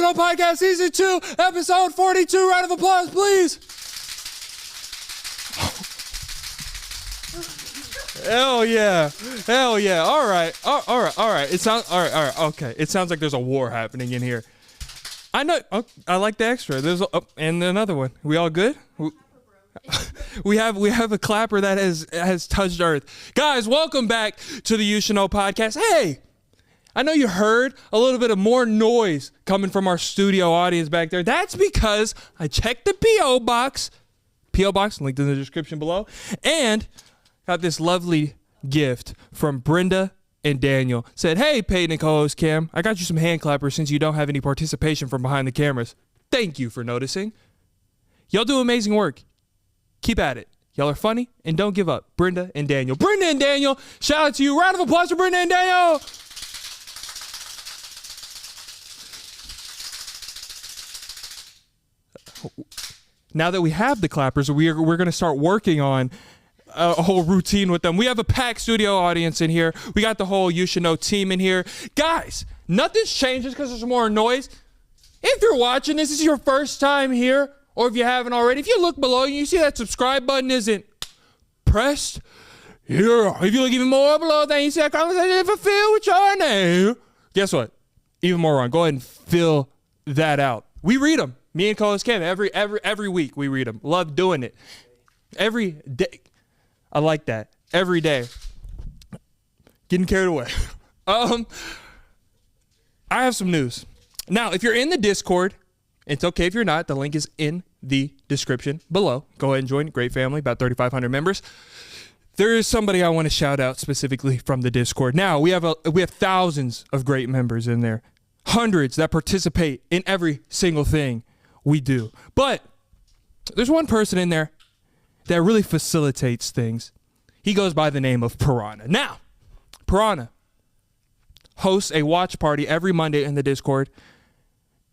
YouShouldKnow Podcast Season 2, Episode 42. Round of applause, please. Hell yeah. Hell yeah. All right. All right. It sounds all right. Okay. It sounds like there's a war happening in here. I know. Oh, I like the extra. There's and another one. We all good? We have a clapper that has touched earth. Guys, welcome back to the YouShouldKnow Podcast. Hey, I know you heard a little bit of more noise coming from our studio audience back there. That's because I checked the P.O. box. P.O. box linked in the description below, and got this lovely gift from Brenda and Daniel. Said, hey, Peyton and co-host Cam, I got you some hand clappers since you don't have any participation from behind the cameras. Thank you for noticing. Y'all do amazing work. Keep at it. Y'all are funny and don't give up. Brenda and Daniel. Brenda and Daniel, shout out to you. Round of applause for Brenda and Daniel. Now that we have the clappers, we're going to start working on a whole routine with them. We have a packed studio audience in here. We got the whole YouShouldKnow team in here. Guys, nothing's changed just because there's more noise. If you're watching this is your first time here, or if you haven't already, if you look below and you see that subscribe button isn't pressed, yeah. If you look even more below, then you see that conversation fulfilled with your name. Guess what? Even more wrong. Go ahead and fill that out. We read them. Me and co-host Cam, every week we read them. Love doing it. Every day. I like that. Every day. Getting carried away. I have some news. Now, if you're in the Discord, it's okay if you're not. The link is in the description below. Go ahead and join. Great family, about 3,500 members. There is somebody I want to shout out specifically from the Discord. Now, we have thousands of great members in there. Hundreds that participate in every single thing we do. But there's one person in there that really facilitates things. He goes by the name of Piranha. Now, Piranha hosts a watch party every Monday in the Discord,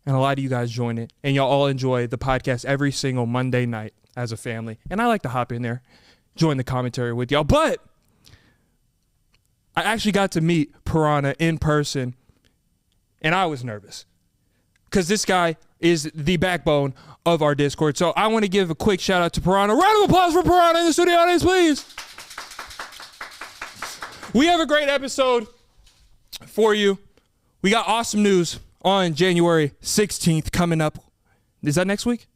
and a lot of you guys join it, and y'all all enjoy the podcast every single Monday night as a family. And I like to hop in there, join the commentary with y'all. But I actually got to meet Piranha in person, and I was nervous because this guy is the backbone of our Discord. So I want to give a quick shout out to Piranha. Round of applause for Piranha in the studio audience, please. We have a great episode for you. We got awesome news on January 16th coming up. Is that next week?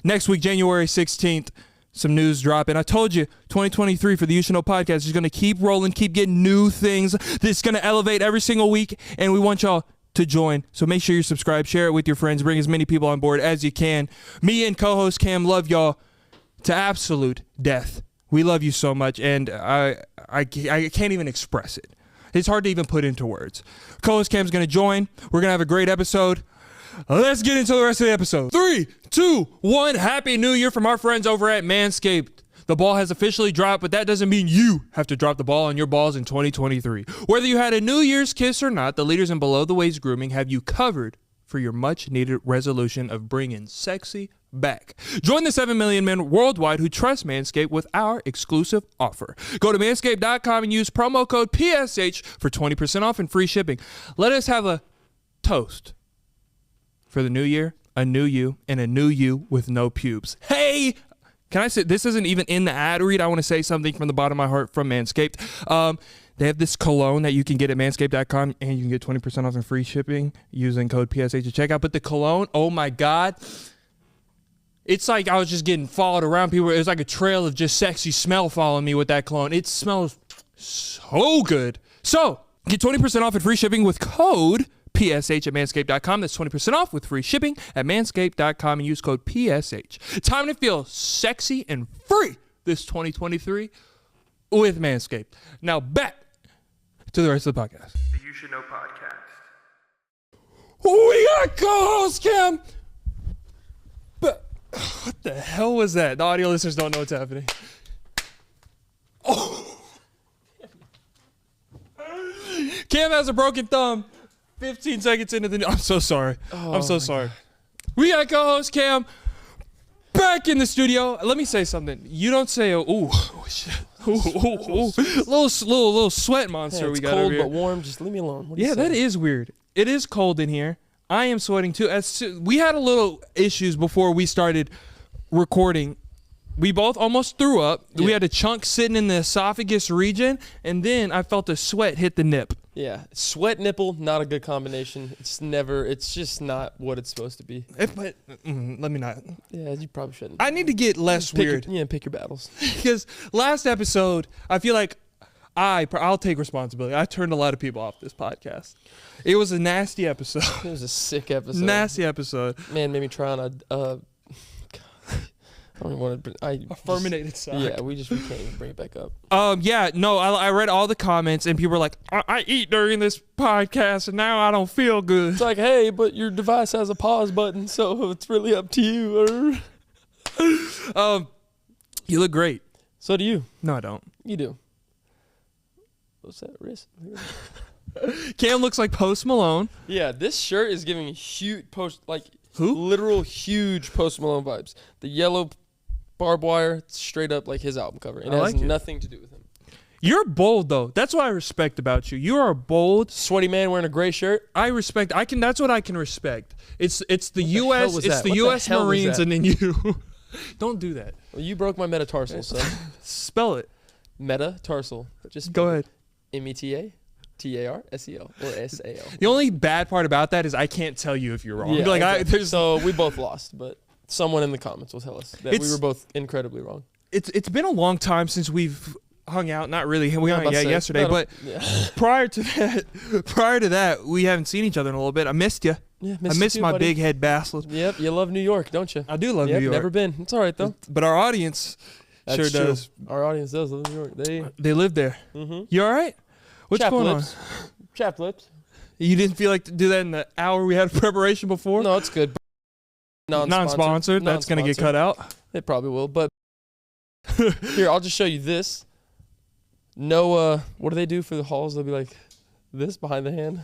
Next week, January 16th, some news dropping. I told you, 2023 for the YouShouldKnow Podcast is going to keep rolling, keep getting new things. This is going to elevate every single week, and we want y'all to join. So make sure you subscribe, share it with your friends, bring as many people on board as you can. Me and co-host Cam love y'all to absolute death. We love you so much, and I can't even express it. It's hard to even put into words. Co-host Cam's going to join. We're going to have a great episode. Let's get into the rest of the episode. 3, 2, 1. Happy New Year from our friends over at Manscaped. The ball has officially dropped, but that doesn't mean you have to drop the ball on your balls in 2023. Whether you had a New Year's kiss or not, the leaders in below-the-waist grooming have you covered for your much-needed resolution of bringing sexy back. Join the 7 million men worldwide who trust Manscaped with our exclusive offer. Go to manscaped.com and use promo code PSH for 20% off and free shipping. Let us have a toast for the new year, a new you, and a new you with no pubes. Hey! Can I say, this isn't even in the ad read. I want to say something from the bottom of my heart from Manscaped. They have this cologne that you can get at manscaped.com, and you can get 20% off and free shipping using code PSH at checkout. But the cologne, oh my God. It's like I was just getting followed around people. It was like a trail of just sexy smell following me with that cologne. It smells so good. So get 20% off and free shipping with code PSH at manscaped.com. That's 20% off with free shipping at manscaped.com and use code PSH. Time to feel sexy and free this 2023 with Manscaped. Now back to the rest of the podcast. The You Should Know Podcast. We got co-host Cam. But what the hell was that? The audio listeners don't know what's happening. Oh. Cam has a broken thumb. 15 seconds into the... I'm so sorry. I'm so sorry. God. We got co-host Cam back in the studio. Let me say something. You don't say, ooh, shit. Little sweat monster Hey, we got over cold here. but warm. Just leave me alone. Yeah, that is weird. It is cold in here. I am sweating too. We had a little issues before we started recording. We both almost threw up. Yeah. We had a chunk sitting in the esophagus region, and then I felt a sweat hit the nip. Yeah, sweat nipple, not a good combination. It's just not what it's supposed to be. Let me not. Yeah, you probably shouldn't. I need to get less weird. Pick your battles. Because last episode, I feel like I'll take responsibility. I turned a lot of people off this podcast. It was a nasty episode. It was a sick episode. Nasty episode. Man, made me try on I don't even want to. A fermented sock. Yeah, we can't even bring it back up. Yeah, no, I read all the comments and people were like, I eat during this podcast and now I don't feel good. It's like, hey, but your device has a pause button, so it's really up to you. You look great. So do you. No, I don't. You do. What's that wrist? Cam looks like Post Malone. Yeah, this shirt is giving huge Who? Literal huge Post Malone vibes. The yellow barbed wire, straight up like his album cover. And it has nothing to do with him. You're bold though. That's what I respect about you. You are a bold, sweaty man wearing a gray shirt. That's what I can respect. It's the US. It's the what US Marines and then you. Don't do that. Well, you broke my metatarsal, so spell it. Metatarsal. Just go ahead. METATARSEL or SAL. The only bad part about that is I can't tell you if you're wrong. Yeah, exactly. So we both lost, but someone in the comments will tell us that we were both incredibly wrong. It's been a long time since we've hung out. Not really. We hung out yesterday, but yeah. prior to that, we haven't seen each other in a little bit. I missed you. Yeah, I missed my buddy. big head bastard. Yep, you love New York, don't you? I do love New York. Never been. It's all right though. But our audience sure does. Our audience does love New York. They live there. Mm-hmm. You all right? What's going on? Chapped lips. You didn't feel like to do that in the hour we had of preparation before? No, it's good. Non-sponsored. That's going to get cut out. It probably will. But here, I'll just show you this. No, what do they do for the halls? They'll be like this behind the hand.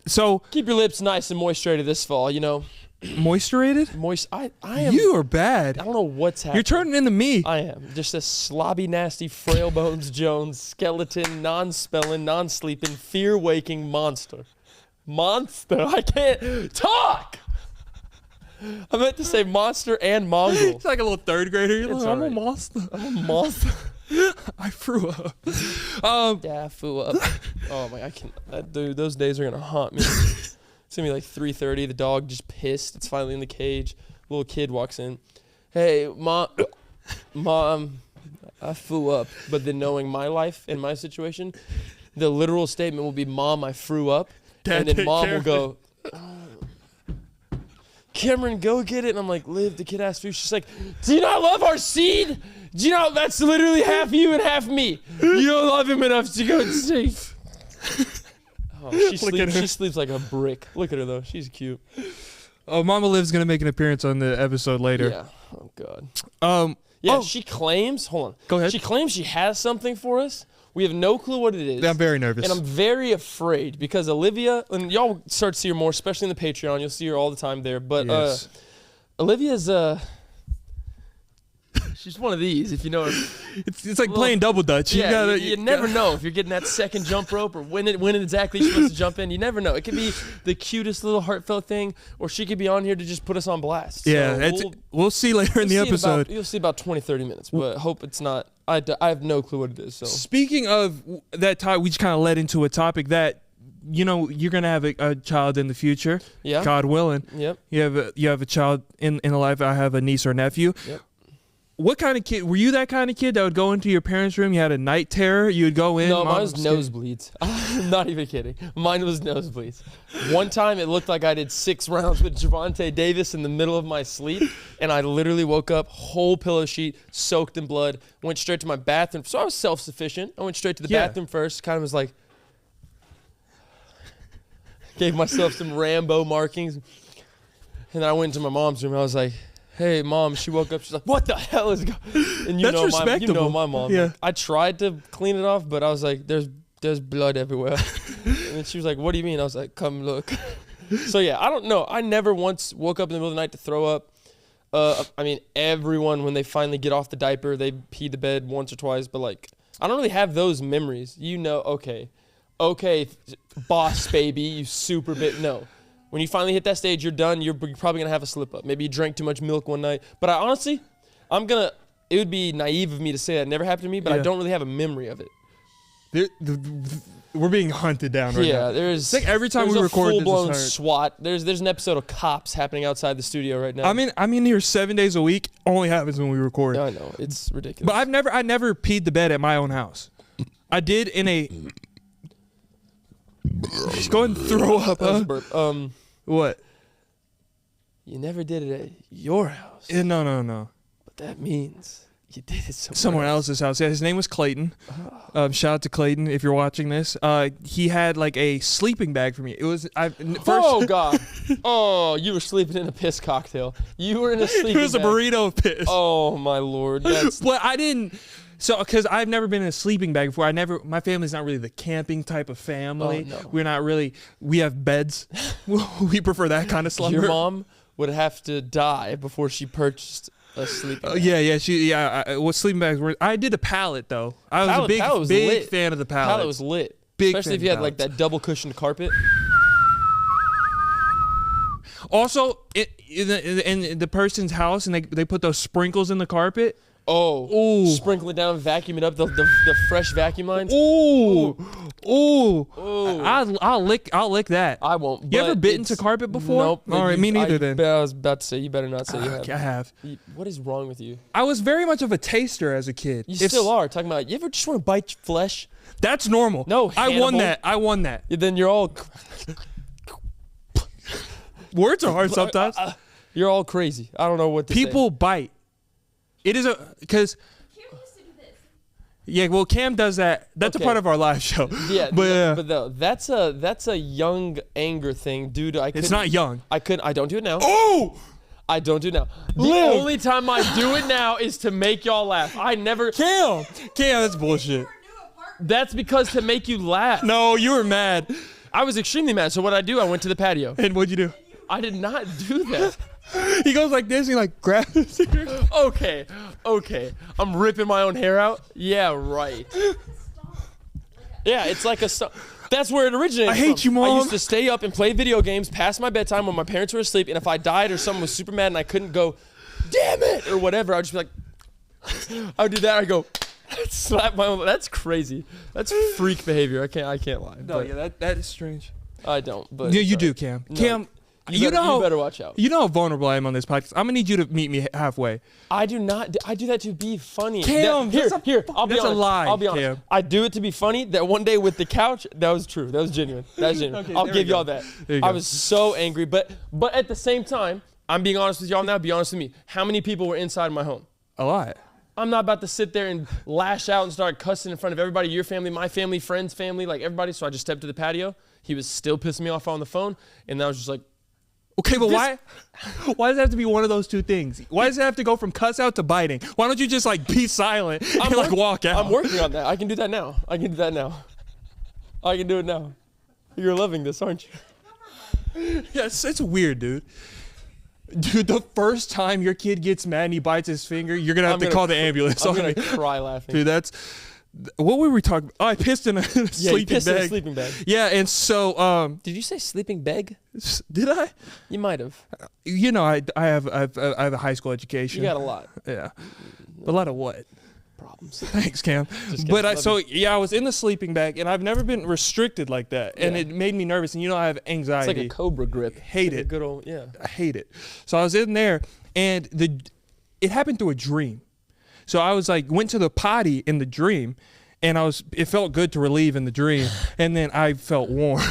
So keep your lips nice and moisturated this fall. You know. Moisturated? I am. You are bad. I don't know what's happening. You're turning into me. I am. Just a slobby, nasty, frail bones Jones, skeleton, non-spelling, non-sleeping, fear-waking monster. Monster. I can't talk. I meant to say monster and mongrel. It's like a little third grader. You're like, I'm a monster. I'm a monster. I threw up. Yeah, I flew up. Oh my! Dude, those days are gonna haunt me. It's gonna be like 3:30. The dog just pissed. It's finally in the cage. Little kid walks in. Hey, mom, I flew up. But then knowing my life and my situation, the literal statement will be, Mom, I threw up. Dad, and then mom will go, Cameron, go get it. And I'm like, Liv, the kid asked you. She's like, do you not love our seed? Do you know that's literally half you and half me? You don't love him enough to go and sleep. Oh, she sleeps like a brick. Look at her, though. She's cute. Oh, Mama Liv's going to make an appearance on the episode later. Yeah. Oh, God. She claims, hold on. Go ahead. She claims she has something for us. We have no clue what it is. I'm very nervous. And I'm very afraid because Olivia, and y'all start to see her more, especially in the Patreon. You'll see her all the time there. But yes. Olivia's, she's one of these, if you know her. It's like playing double dutch. You never know if you're getting that second jump rope or when exactly she's supposed to jump in. You never know. It could be the cutest little heartfelt thing, or she could be on here to just put us on blast. Yeah, so we'll see later in the episode. You'll see about 20, 30 minutes, but hope it's not. I have no clue what it is. So speaking of that topic, we just kind of led into a topic that, you know, you're gonna have a child in the future. Yeah. God willing. Yep. You have a child in the life. I have a niece or nephew. Yep. What kind of kid were you? That kind of kid that would go into your parents' room? You had a night terror. You would go in. No, mine was nosebleeds. I'm not even kidding. Mine was nosebleeds. One time, it looked like I did 6 rounds with Javonte Davis in the middle of my sleep, and I literally woke up, whole pillow sheet soaked in blood. Went straight to my bathroom. So I was self-sufficient. I went straight to the bathroom first. Kind of was like, gave myself some Rambo markings, and then I went to my mom's room. I was like, hey, Mom. She woke up. She's like, what the hell is going on? And That's respectable. You know my mom. Yeah. Like, I tried to clean it off, but I was like, there's blood everywhere. And then she was like, what do you mean? I was like, come look. So, yeah, I don't know. I never once woke up in the middle of the night to throw up. I mean, everyone, when they finally get off the diaper, they pee the bed once or twice. But, like, I don't really have those memories. You know, okay, boss baby, you super bit. No. When you finally hit that stage, you're done. You're probably gonna have a slip up. Maybe you drank too much milk one night. But I honestly, it would be naive of me to say that never happened to me, but I don't really have a memory of it. We're being hunted down right now. Yeah, there's. It's like every time we record, full-blown this is SWAT. There's an episode of Cops happening outside the studio right now. I'm in here 7 days a week. Only happens when we record. I know, it's ridiculous. But I never peed the bed at my own house. I did in a. Just go ahead and throw up. Huh? What? You never did it at your house. No. But that means you did it somewhere else's house. Yeah, his name was Clayton. Shout out to Clayton if you're watching this. He had like a sleeping bag for me. It was oh God! Oh, you were sleeping in a piss cocktail. You were in a sleeping bag. It was a burrito of piss. Oh my Lord! But I didn't. So, because I've never been in a sleeping bag before. My family's not really the camping type of family. Oh, no. We're not really. We have beds. We prefer that kind of slumber. Your mom would have to die before she purchased a sleeping bag. What sleeping bags were? I did a pallet though. I was a big fan of the pallet. Pallet was lit. Big Especially if you had like that double cushioned carpet. Also, in the person's house, and they put those sprinkles in the carpet. Oh, ooh. Sprinkle it down, vacuum it up, the fresh vacuum lines. Ooh. I'll lick that. I won't. You ever bitten to carpet before? Nope. All right, me neither then. I was about to say, you better not say you have. I have. What is wrong with you? I was very much of a taster as a kid. You still are. Talking about, you ever just want to bite flesh? That's normal. No, Hannibal. I won that. Then you're all... Words are hard sometimes. You're all crazy. I don't know what to say. People bite. It is because Cam used to do this. yeah, well, Cam does that. That's a part of our live show. Yeah, but that's a young anger thing, dude. It's not young. I don't do it now. Oh, I don't do it now. The only time I do it now is to make y'all laugh. I never. Cam, that's bullshit. That's because to make you laugh. No, you were mad. I was extremely mad. So what I do? I went to the patio. And what'd you do? I did not do that. He goes like this. He like grabs his cigarette. Okay. I'm ripping my own hair out. Yeah, right. Yeah, it's like a that's where it originated. I hate you, Mom. I used to stay up and play video games past my bedtime when my parents were asleep, and if I died or someone was super mad and I couldn't go, damn it, or whatever, I would just be like, I would do that. I go, slap my own. That's crazy. That's freak behavior. I can't lie. No, yeah, that is strange. I don't. But yeah, you do, Cam. No. Cam. You better watch out. You know how vulnerable I am on this podcast. I'm gonna need you to meet me halfway. I do not. I do that to be funny. Cam, here. I'll be honest. That's a lie. I'll be honest. Cam. I do it to be funny. That one day with the couch, that was true. That was genuine. Okay, I'll give y'all that. I was so angry, but at the same time, I'm being honest with y'all now. Be honest with me. How many people were inside my home? A lot. I'm not about to sit there and lash out and start cussing in front of everybody, your family, my family, friends' family, like everybody. So I just stepped to the patio. He was still pissing me off on the phone, and I was just like. Okay, but why does it have to be one of those two things? Why does it have to go from cuss out to biting? Why don't you just like be silent and like walk out? I'm working on that. I can do that now. I can do it now. You're loving this, aren't you? Yes, it's weird, dude. Dude, the first time your kid gets mad and he bites his finger, you're gonna have to call the ambulance. I'm gonna cry laughing. Dude, that's. What were we talking about? Oh, I pissed in a sleeping bag. In a sleeping bag. Yeah, and so did you say sleeping bag? Did I? You might have. You know, I have a high school education. You got a lot. Yeah. A lot of what? Problems. Thanks, Cam. But I was in the sleeping bag, and I've never been restricted like that, and it made me nervous. And you know, I have anxiety. It's like a cobra grip. Hate it. Good old I hate it. So I was in there, and it happened through a dream. So I was like, went to the potty in the dream, and it felt good to relieve in the dream, and then I felt warm.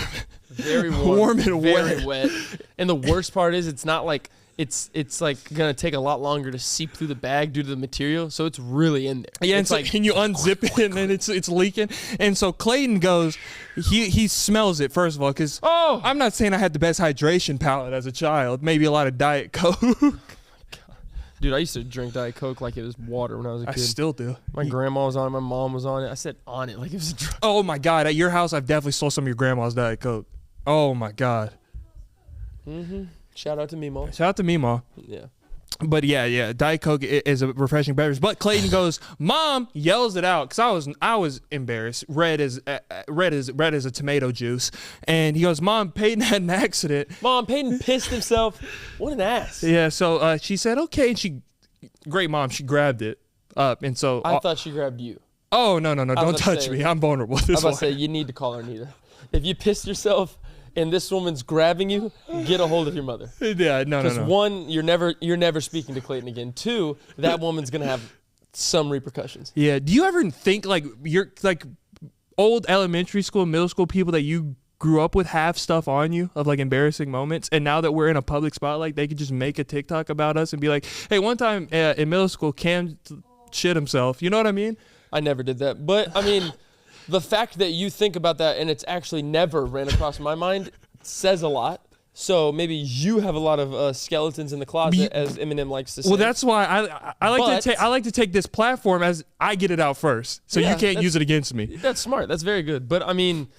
Very warm. Warm and very wet. And the worst part is it's not like it's like gonna take a lot longer to seep through the bag due to the material, so it's really in there. Yeah, it's and so, and you unzip it and then it's leaking. And so Clayton goes, he smells it first of all, because I'm not saying I had the best hydration palate as a child. Maybe a lot of Diet Coke. Dude, I used to drink Diet Coke like it was water when I was a kid. I still do. My grandma was on it. My mom was on it. I said on it like it was a drug. Oh, my God. At your house, I've definitely stole some of your grandma's Diet Coke. Oh, my God. Mm-hmm. Shout out to Meemaw. Shout out to Meemaw. Yeah. But yeah, Diet Coke is a refreshing beverage. But Clayton goes, Mom yells it out because I was embarrassed, red as a tomato juice, and he goes, Mom, Peyton had an accident. Mom, Peyton pissed himself. What an ass. Yeah, so she said okay, and great mom, she grabbed it up, and so I thought she grabbed you. Oh no, don't touch me, I'm vulnerable. I was about to say you need to call her Anita. If you pissed yourself and this woman's grabbing you, get a hold of your mother. Yeah, no. Because one, you're never speaking to Clayton again. Two, that woman's gonna have some repercussions. Yeah. Do you ever think like you're like old elementary school, middle school people that you grew up with have stuff on you of like embarrassing moments, and now that we're in a public spotlight, they could just make a TikTok about us and be like, hey, one time in middle school, Cam shit himself. You know what I mean? I never did that, but I mean. The fact that you think about that and it's actually never ran across my mind says a lot. So maybe you have a lot of skeletons in the closet, as Eminem likes to say. Well, that's why I like to take this platform as I get it out first, so you can't use it against me. That's smart. That's very good. But I mean,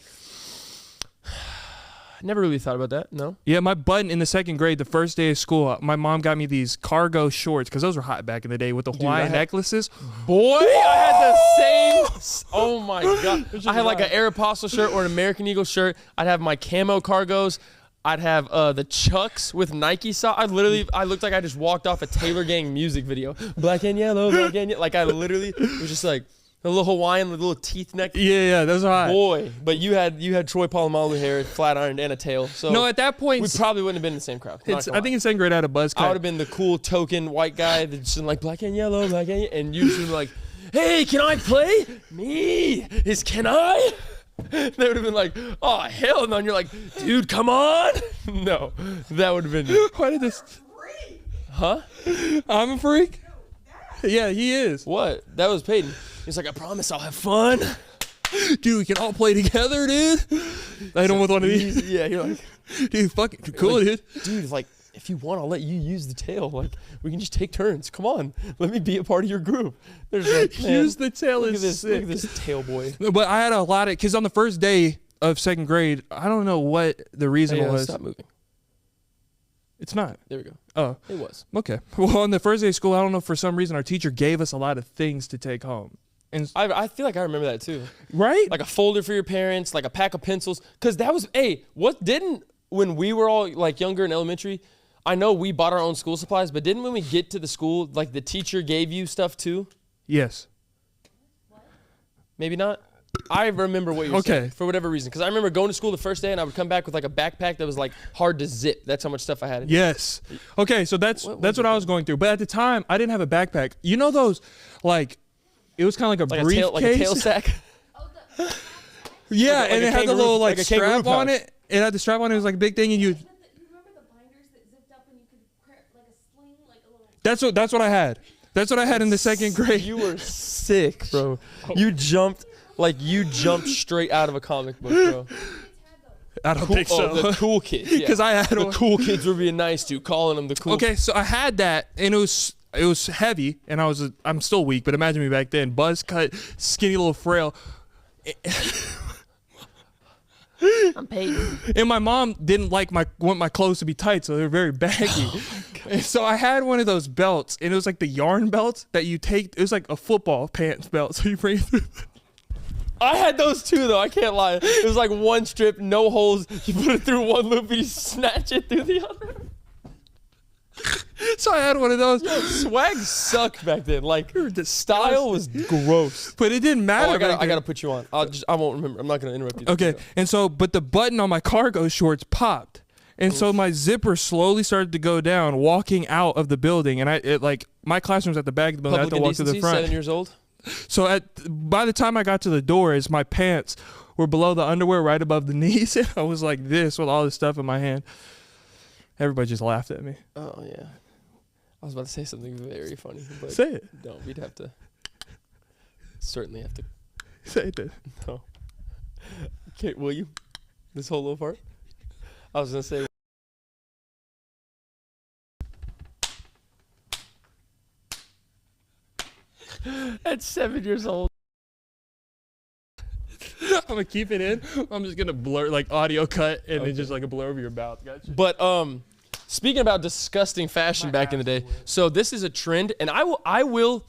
never really thought about that. No. Yeah, my button in the second grade, the first day of school, my mom got me these cargo shorts because those were hot back in the day with the Hawaiian necklaces. Boy, I had the same. Oh my god! I had like an Aeropostale shirt or an American Eagle shirt. I'd have my camo cargos. I'd have the Chucks with Nike socks. I looked like I just walked off a Taylor Gang music video. Black and yellow, black and yellow. Like I literally was just like. A little Hawaiian with a little teeth neck. Yeah, those are hot. Boy, but you had Troy Polamalu hair, flat ironed, and a tail. So no, at that point we probably wouldn't have been in the same crowd. I think in second grade I had a buzz cut. I would have been the cool token white guy that's like black and yellow, and you should be like, hey, can I play? Me is can I? They would have been like, oh hell no, and you're like, dude, come on. No, that would have been. Why did this? Huh? I'm a freak. Yeah, he is. What? That was Peyton. He's like, I promise I'll have fun. Dude, we can all play together, dude. I don't want one of these. Yeah, you're like, dude, fucking cool, like, dude, like, if you want, I'll let you use the tail. Like, we can just take turns. Come on. Let me be a part of your group. There's like, use the tail. Look at this tail boy. No, but I had a lot of, because on the first day of second grade, I don't know what the reason was. Stop moving. It's not. There we go. Oh. It was. Okay. Well, on the first day of school, I don't know, for some reason, our teacher gave us a lot of things to take home. And I feel like I remember that too. Right? Like a folder for your parents, like a pack of pencils. Because that was, when we were all like younger in elementary, I know we bought our own school supplies, but didn't when we get to the school, like the teacher gave you stuff too? Yes. Maybe not? I remember what you're saying for whatever reason. Because I remember going to school the first day and I would come back with like a backpack that was like hard to zip. That's how much stuff I had. Yes. Okay, so that's what I was going through. But at the time, I didn't have a backpack. You know those, like, it was kind of like a briefcase. Like a tail sack? Yeah, and it had the little like strap on it. It had the strap on it. It was like a big thing, and you. Remember the binders that zipped up and you could put like a sling, like a little. That's what I had. That's what I had in the second grade. You were sick, bro. You jumped straight out of a comic book, bro. I don't think so. The cool kids. Because I had the cool kids were being nice to, calling them the cool. Okay, so I had that, and it was heavy, and I'm still weak, but imagine me back then, buzz cut, skinny little frail. I'm Peyton. And my mom didn't want my clothes to be tight, so they were very baggy. And so I had one of those belts, and it was like the yarn belts that you take. It was like a football pants belt, so you bring it through. I had those too, though. I can't lie. It was like one strip, no holes. You put it through one loop, and you snatch it through the other. So I had one of those. Yo, swag sucked back then. Like, the style was gross. But it didn't matter. I gotta put you on. I won't remember. I'm not gonna interrupt you. Okay, and so, but the button on my cargo shorts popped. And so my zipper slowly started to go down, walking out of the building. And my classroom's at the back of the building. I had to walk to the front. 7 years old. So by the time I got to the doors, my pants were below the underwear, right above the knees. And I was like this with all this stuff in my hand. Everybody just laughed at me. Oh, yeah. I was about to say something very funny. But say it. No, we'd have to. Certainly have to. Say it then. No. Okay, will you? This whole little part? I was going to say. At 7 years old. I'm going to keep it in. I'm just going to blur, like audio cut, and then just like a blur over your mouth. Gotcha. But, Speaking about disgusting fashion back in the day, so this is a trend, and I will,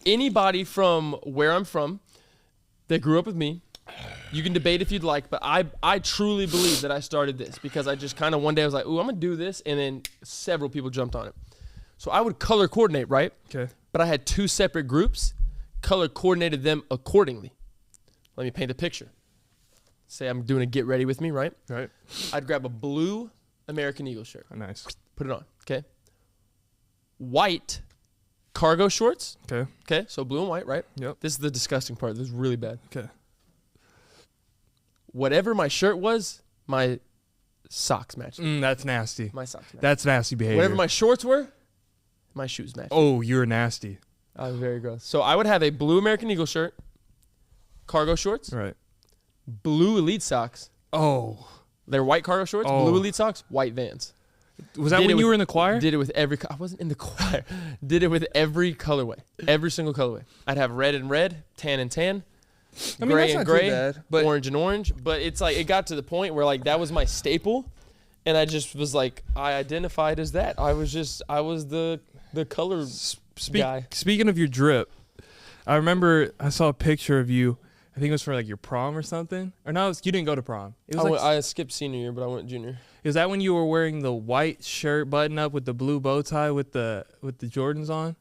anybody from where I'm from that grew up with me, you can debate if you'd like, but I truly believe that I started this because I just kind of one day I was like, ooh, I'm gonna do this, and then several people jumped on it. So I would color coordinate, right? Okay. But I had 2 separate groups, color coordinated them accordingly. Let me paint a picture. Say I'm doing a get ready with me, right? Right. I'd grab a blue American Eagle shirt. Oh, nice. Put it on, okay? White cargo shorts. Okay. Okay, so blue and white, right? Yep. This is the disgusting part. This is really bad. Okay. Whatever my shirt was, my socks matched. That's nasty. My socks matched. That's nasty behavior. Whatever my shorts were, my shoes matched. Oh, you're nasty. I was very gross. So I would have a blue American Eagle shirt, cargo shorts, Right. blue Elite socks. Oh. They're white cargo shorts, Oh. blue Elite socks, white Vans. Was that Did it when you with- were in the choir? Did it with every. I wasn't in the choir. Did it with every colorway, every single colorway. I'd have red and red, tan and tan, I mean, gray that's and not too gray, bad, but orange and orange. But it's like it got to the point where like that was my staple, and I just was like I identified as that. I was the color guy. Speaking of your drip, I remember I saw a picture of you. I think it was for like your prom or something. Or no, you didn't go to prom. It was I skipped senior year, but I went junior. Is that when you were wearing the white shirt button up with the blue bow tie with the Jordans on?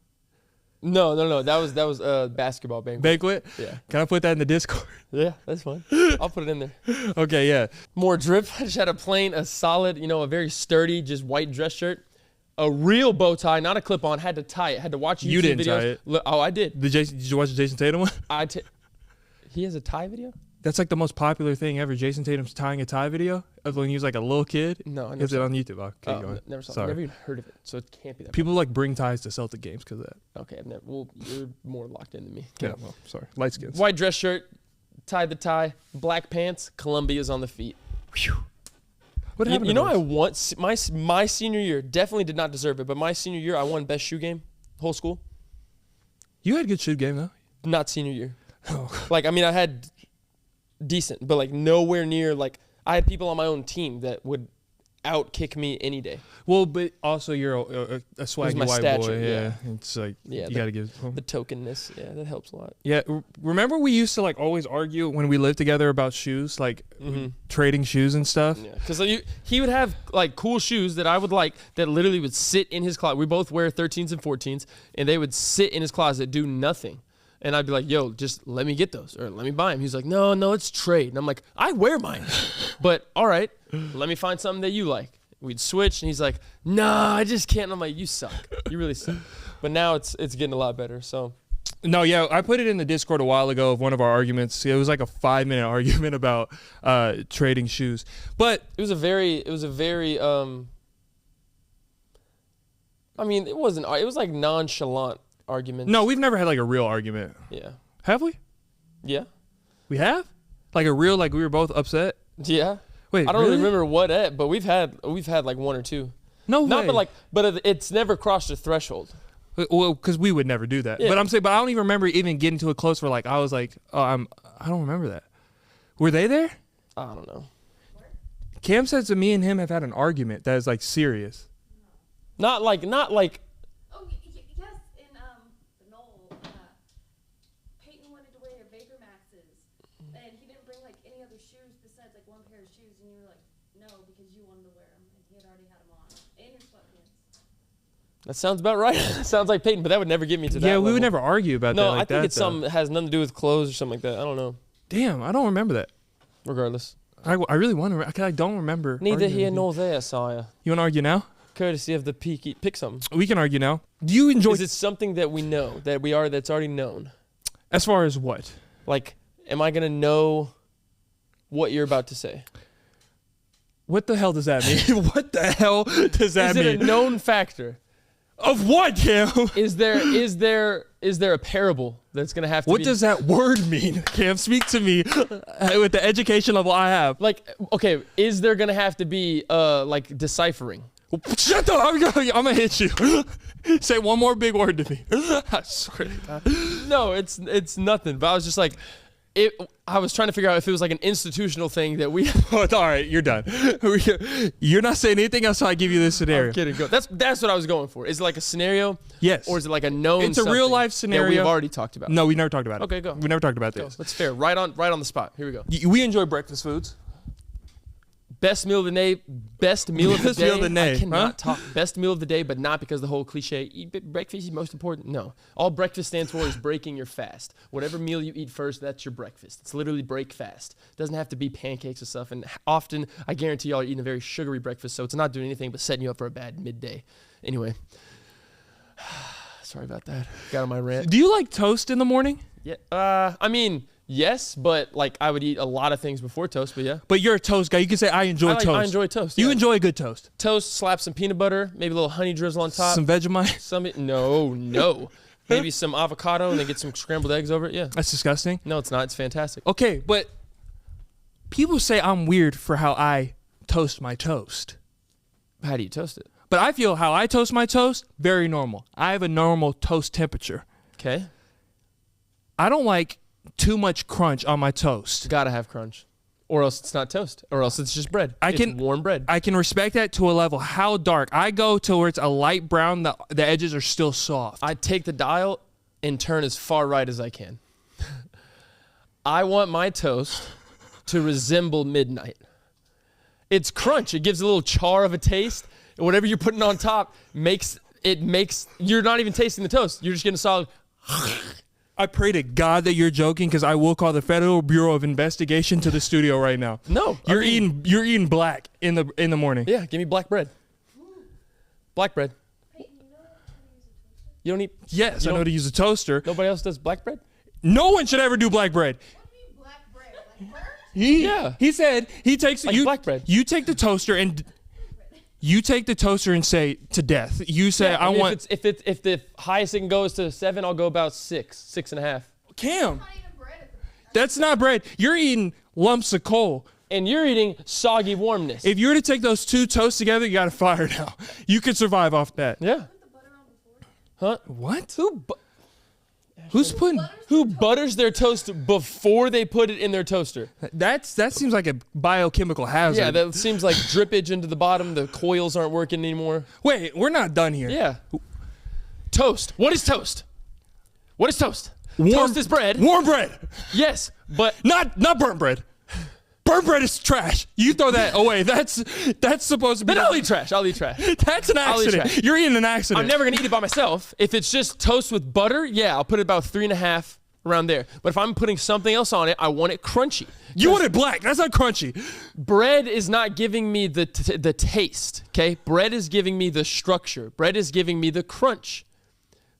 No. That was basketball banquet. Banquet? Yeah. Can I put that in the Discord? Yeah, that's fine. I'll put it in there. Okay, yeah. More drip. I just had a solid, a very sturdy, just white dress shirt. A real bow tie, not a clip-on. Had to tie it. Had to watch YouTube You didn't videos. tie it. Look, oh, I did. Did you watch the Jason Tatum one? He has a tie video? That's like the most popular thing ever. Jason Tatum's tying a tie video of when he was like a little kid. No, I He never has it saw on YouTube. Oh, okay, go ahead. Never saw it. Sorry. Never even heard of it, so it can't be that. People like bring ties to Celtic games because of that. Okay, I've never. Well, you're more locked in than me. Yeah, well, sorry. Light skins. White dress shirt, tied the tie, black pants, Columbia's on the feet. What happened? You to know, I those? won my senior year. Definitely did not deserve it, but my senior year, I won best shoe game, whole school. You had a good shoe game though. Not senior year. Oh. Like, I mean, I had decent, but like nowhere near. Like, I had people on my own team that would outkick me any day. Well, but also you're a swaggy my white stature, boy. yeah. It's like Yeah, you gotta give. The tokenness, yeah, that helps a lot. Yeah, remember we used to like always argue when we lived together about shoes, like trading shoes and stuff. Yeah, because he would have like cool shoes that I would like that literally would sit in his closet. We both wear 13s and 14s, and they would sit in his closet, do nothing. And I'd be like, yo, just let me get those or let me buy them. He's like, no, it's trade. And I'm like, I wear mine. But all right, let me find something that you like. We'd switch, and he's like, nah, I just can't. And I'm like, you suck. You really suck. But now it's getting a lot better. So No, yeah, I put it in the Discord a while ago of one of our arguments. It was like a 5-minute argument about trading shoes. But it was a very I mean, it was like nonchalant argument. no, we've never had like a real argument. Yeah. Have we? Yeah. We have? Like a real, like we were both upset? Yeah. Wait, I don't really? really remember what at, but we've had like one or two. No way. Not, but it's never crossed a threshold. Well, because we would never do that. Yeah. But I'm saying, but I don't even remember even getting to it close where like I was like, oh, I don't remember that. Were they there? I don't know. Cam says that me and him have had an argument that is like serious. Not like. Oh, yes, in the Knoll, Peyton wanted to wear Vapor Maxes, and he didn't bring like any other shoes besides like one pair of shoes, and you were like, no, because you wanted to wear them, and he had already had them on, and your sweatpants. That sounds about right. Sounds like Peyton, but that would never get me to that. Yeah, we would level. never argue about that. No, like I think that, it's something that has nothing to do with clothes or something like that. I don't know. Damn, I don't remember that. Regardless. I really want to. I don't remember. Neither arguing here with you. nor there, sire. You want to argue now? Courtesy of the peaky. Pick something. We can argue now. Do you enjoy? Is it something that we know that's already known? As far as what? Like, am I gonna know what you're about to say? What the hell does that mean? What the hell does that Is mean? it a known factor? Of what, Cam? Is there a parable that's gonna have to What be? does that word mean? Cam, speak to me with the education level I have. Like, okay, is there gonna have to be like deciphering? Shut up! I'm gonna hit you. Say one more big word to me. I swear to God. No, it's nothing. But I was just like, I was trying to figure out if it was like an institutional thing that we. All right, you're done. You're not saying anything else, so I give you this scenario. I'm kidding. Go. That's what I was going for. Is it like a scenario? Yes. Or is it like a known? It's a real life scenario that we've already talked about. No, we never talked about it. Okay, go. We never talked about Go. this. That's fair. Right on the spot. Here we go. We enjoy breakfast foods. Best meal of the day. Best meal of the Best day. meal of the day, I cannot huh? talk best meal of the day, but not because the whole cliche. Breakfast is most important. No, all breakfast stands for is breaking your fast. Whatever meal you eat first, that's your breakfast. It's literally break fast. It doesn't have to be pancakes and stuff. And often, I guarantee y'all are eating a very sugary breakfast, so it's not doing anything but setting you up for a bad midday. Anyway, sorry about that. Got on my rant. Do you like toast in the morning? Yeah. I mean. Yes, but like I would eat a lot of things before toast, but yeah. But you're a toast guy. You can say I enjoy toast. I enjoy toast. You yeah. enjoy a good toast. Toast, slap some peanut butter, maybe a little honey drizzle on top. Some Vegemite. No. Maybe some avocado and then get some scrambled eggs over it. Yeah. That's disgusting. No, it's not. It's fantastic. Okay, but people say I'm weird for how I toast my toast. How do you toast it? But I feel how I toast my toast, very normal. I have a normal toast temperature. Okay. I don't like too much crunch on my toast. Gotta have crunch. Or else it's not toast. Or else it's just bread. It's warm bread. I can respect that to a level. How dark? I go to where it's a light brown, the edges are still soft. I take the dial and turn as far right as I can. I want my toast to resemble midnight. It's crunch. It gives a little char of a taste. And whatever you're putting on top makes you're not even tasting the toast. You're just getting a solid. I pray to God that you're joking, because I will call the Federal Bureau of Investigation to the studio right now. No, you're eating black in the morning. Yeah, give me black bread. Black bread. Peyton, you know how to use a toaster? You don't eat. Yes, I know how to use a toaster. Nobody else does black bread. No one should ever do black bread. What do you mean black bread? Like burnt? Yeah. He said he takes Like black bread. You take the toaster and say to death. You say Yeah, I mean, want. if the highest it can go is to 7, I'll go about 6.5. Cam, Not even bread at the that's not bread. You're eating lumps of coal. And you're eating soggy warmness. If you were to take those two toasts together, you got to fire now. You could survive off that. Yeah. Put the butter on before. Huh? What? Who butters their toast before they put it in their toaster? That seems like a biochemical hazard. Yeah, that seems like drippage into the bottom. The coils aren't working anymore. Wait, we're not done here. Yeah. Toast. What is toast? What is toast? Warm, toast is bread. Warm bread. Yes, but Not burnt bread. Burnt bread is trash. You throw that away. That's supposed to be. then I'll eat trash. I'll eat trash. That's an I'll eat accident. trash. You're eating an accident. I'm never gonna eat it by myself. If it's just toast with butter, yeah, I'll put it about 3.5 around there. But if I'm putting something else on it, I want it crunchy. You want it black. That's not crunchy. Bread is not giving me the taste. Okay, bread is giving me the structure. Bread is giving me the crunch.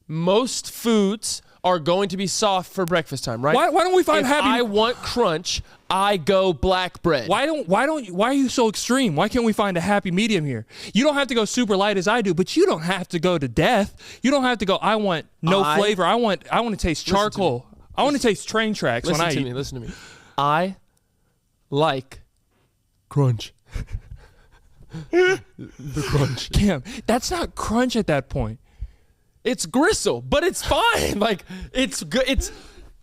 Most foods are going to be soft for breakfast time, right? Why don't we find if happy? I want crunch, I go black bread. Why are you so extreme? Why can't we find a happy medium here? You don't have to go super light as I do, but you don't have to go to death. You don't have to go. I want no flavor. I want to taste charcoal. I want to taste train tracks when I eat. Listen to me. I like crunch. The crunch. Cam, that's not crunch at that point. It's gristle, but it's fine. Like, it's good.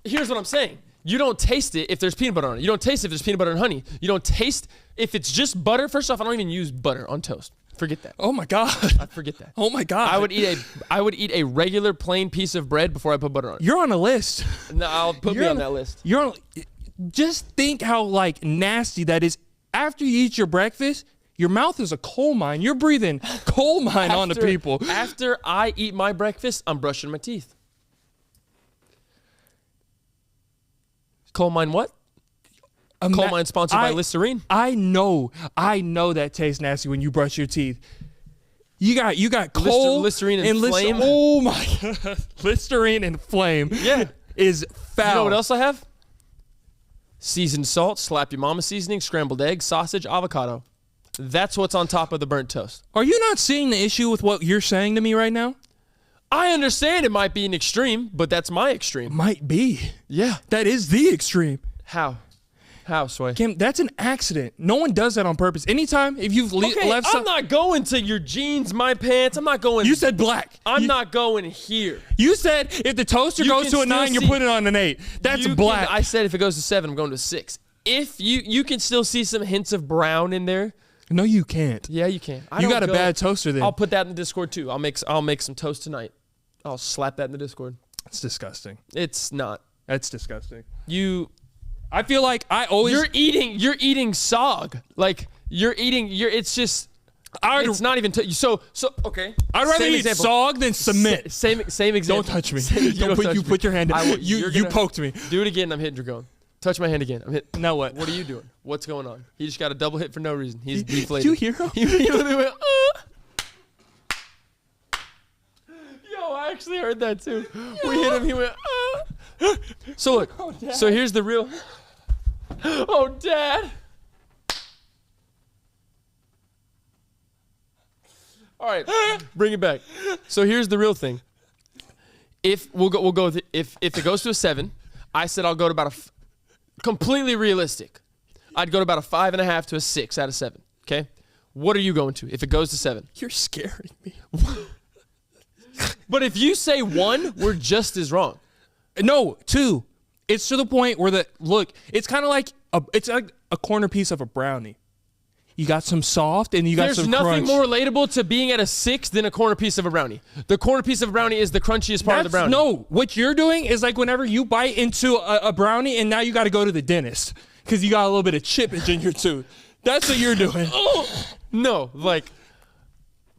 Here's what I'm saying. You don't taste it if there's peanut butter on it. You don't taste it if there's peanut butter and honey. You don't taste if it's just butter. First off, I don't even use butter on toast. Forget that. Oh my God. I forget that. Oh my God. I would eat a regular plain piece of bread before I put butter on it. You're on a list. No, I'll put me on that list. Just think how nasty that is. After you eat your breakfast, your mouth is a coal mine. You're breathing coal mine onto people. After I eat my breakfast, I'm brushing my teeth. Coal mine what? Coal mine sponsored by Listerine. I know that tastes nasty when you brush your teeth. You got coal, Listerine and Flame. Oh my God. Listerine and Flame. Yeah. Is foul. You know what else I have? Seasoned salt, slap your mama seasoning, scrambled eggs, sausage, avocado. That's what's on top of the burnt toast. Are you not seeing the issue with what you're saying to me right now? I understand it might be an extreme, but that's my extreme. Might be. Yeah. That is the extreme. How? How, Sway? Kim, that's an accident. No one does that on purpose. Anytime if you've left I'm not going to your jeans, my pants. I'm not going. You said black. I'm not going here. You said if the toaster goes to a 9, you're putting it on an 8. That's black. I said if it goes to 7, I'm going to 6. If you can still see some hints of brown in there. No, you can't. Yeah, you can. You got a bad toaster then. I'll put that in the Discord too. I'll make some toast tonight. I'll slap that in the Discord. It's disgusting. It's not. That's disgusting. I feel like I always. You're eating sog. Like it's just. It's not even. So okay. I'd rather eat sog than cement. Same example. Don't touch me. You put your hand in. You poked me. Do it again. I'm hitting Dragone. Touch my hand again. I'm hitting. Now what? What are you doing? What's going on? He just got a double hit for no reason. He's deflated. Did you hear him? He literally went. Yo, I actually heard that too. We hit him. He went. So look. Oh, so here's the real. Oh, Dad. All right, bring it back. So here's the real thing. If we'll go with it, if it goes to a 7, I said I'll go to about completely realistic. I'd go to about a 5.5 to a 6 out of 7. Okay, what are you going to if it goes to 7? You're scaring me. But if you say 1, we're just as wrong. No, 2. It's to the point where it's kind of like a corner piece of a brownie. You got some soft and you got some crunch. There's nothing more relatable to being at a 6 than a corner piece of a brownie. The corner piece of a brownie is the crunchiest part of the brownie. No, what you're doing is like whenever you bite into a brownie and now you got to go to the dentist because you got a little bit of chippage in your tooth. That's what you're doing. No, like,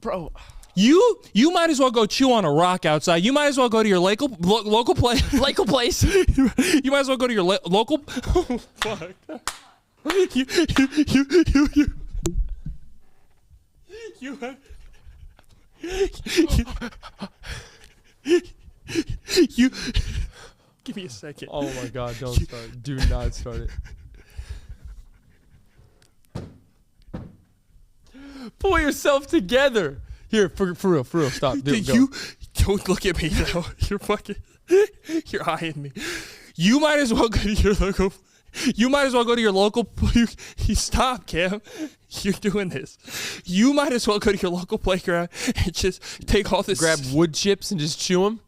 bro. You might as well go chew on a rock outside. You might as well go to your local place. Local place. You might as well go to your local. Oh, fuck. You give me a second. Oh my God! Don't start. Do not start it. Pull yourself together. Here, for real. Stop. You don't look at me though. You're eyeing me. You might as well go to your local. You might as well go to your local. You stop, Cam. You're doing this. You might as well go to your local playground and just take all this. Grab wood chips and just chew them.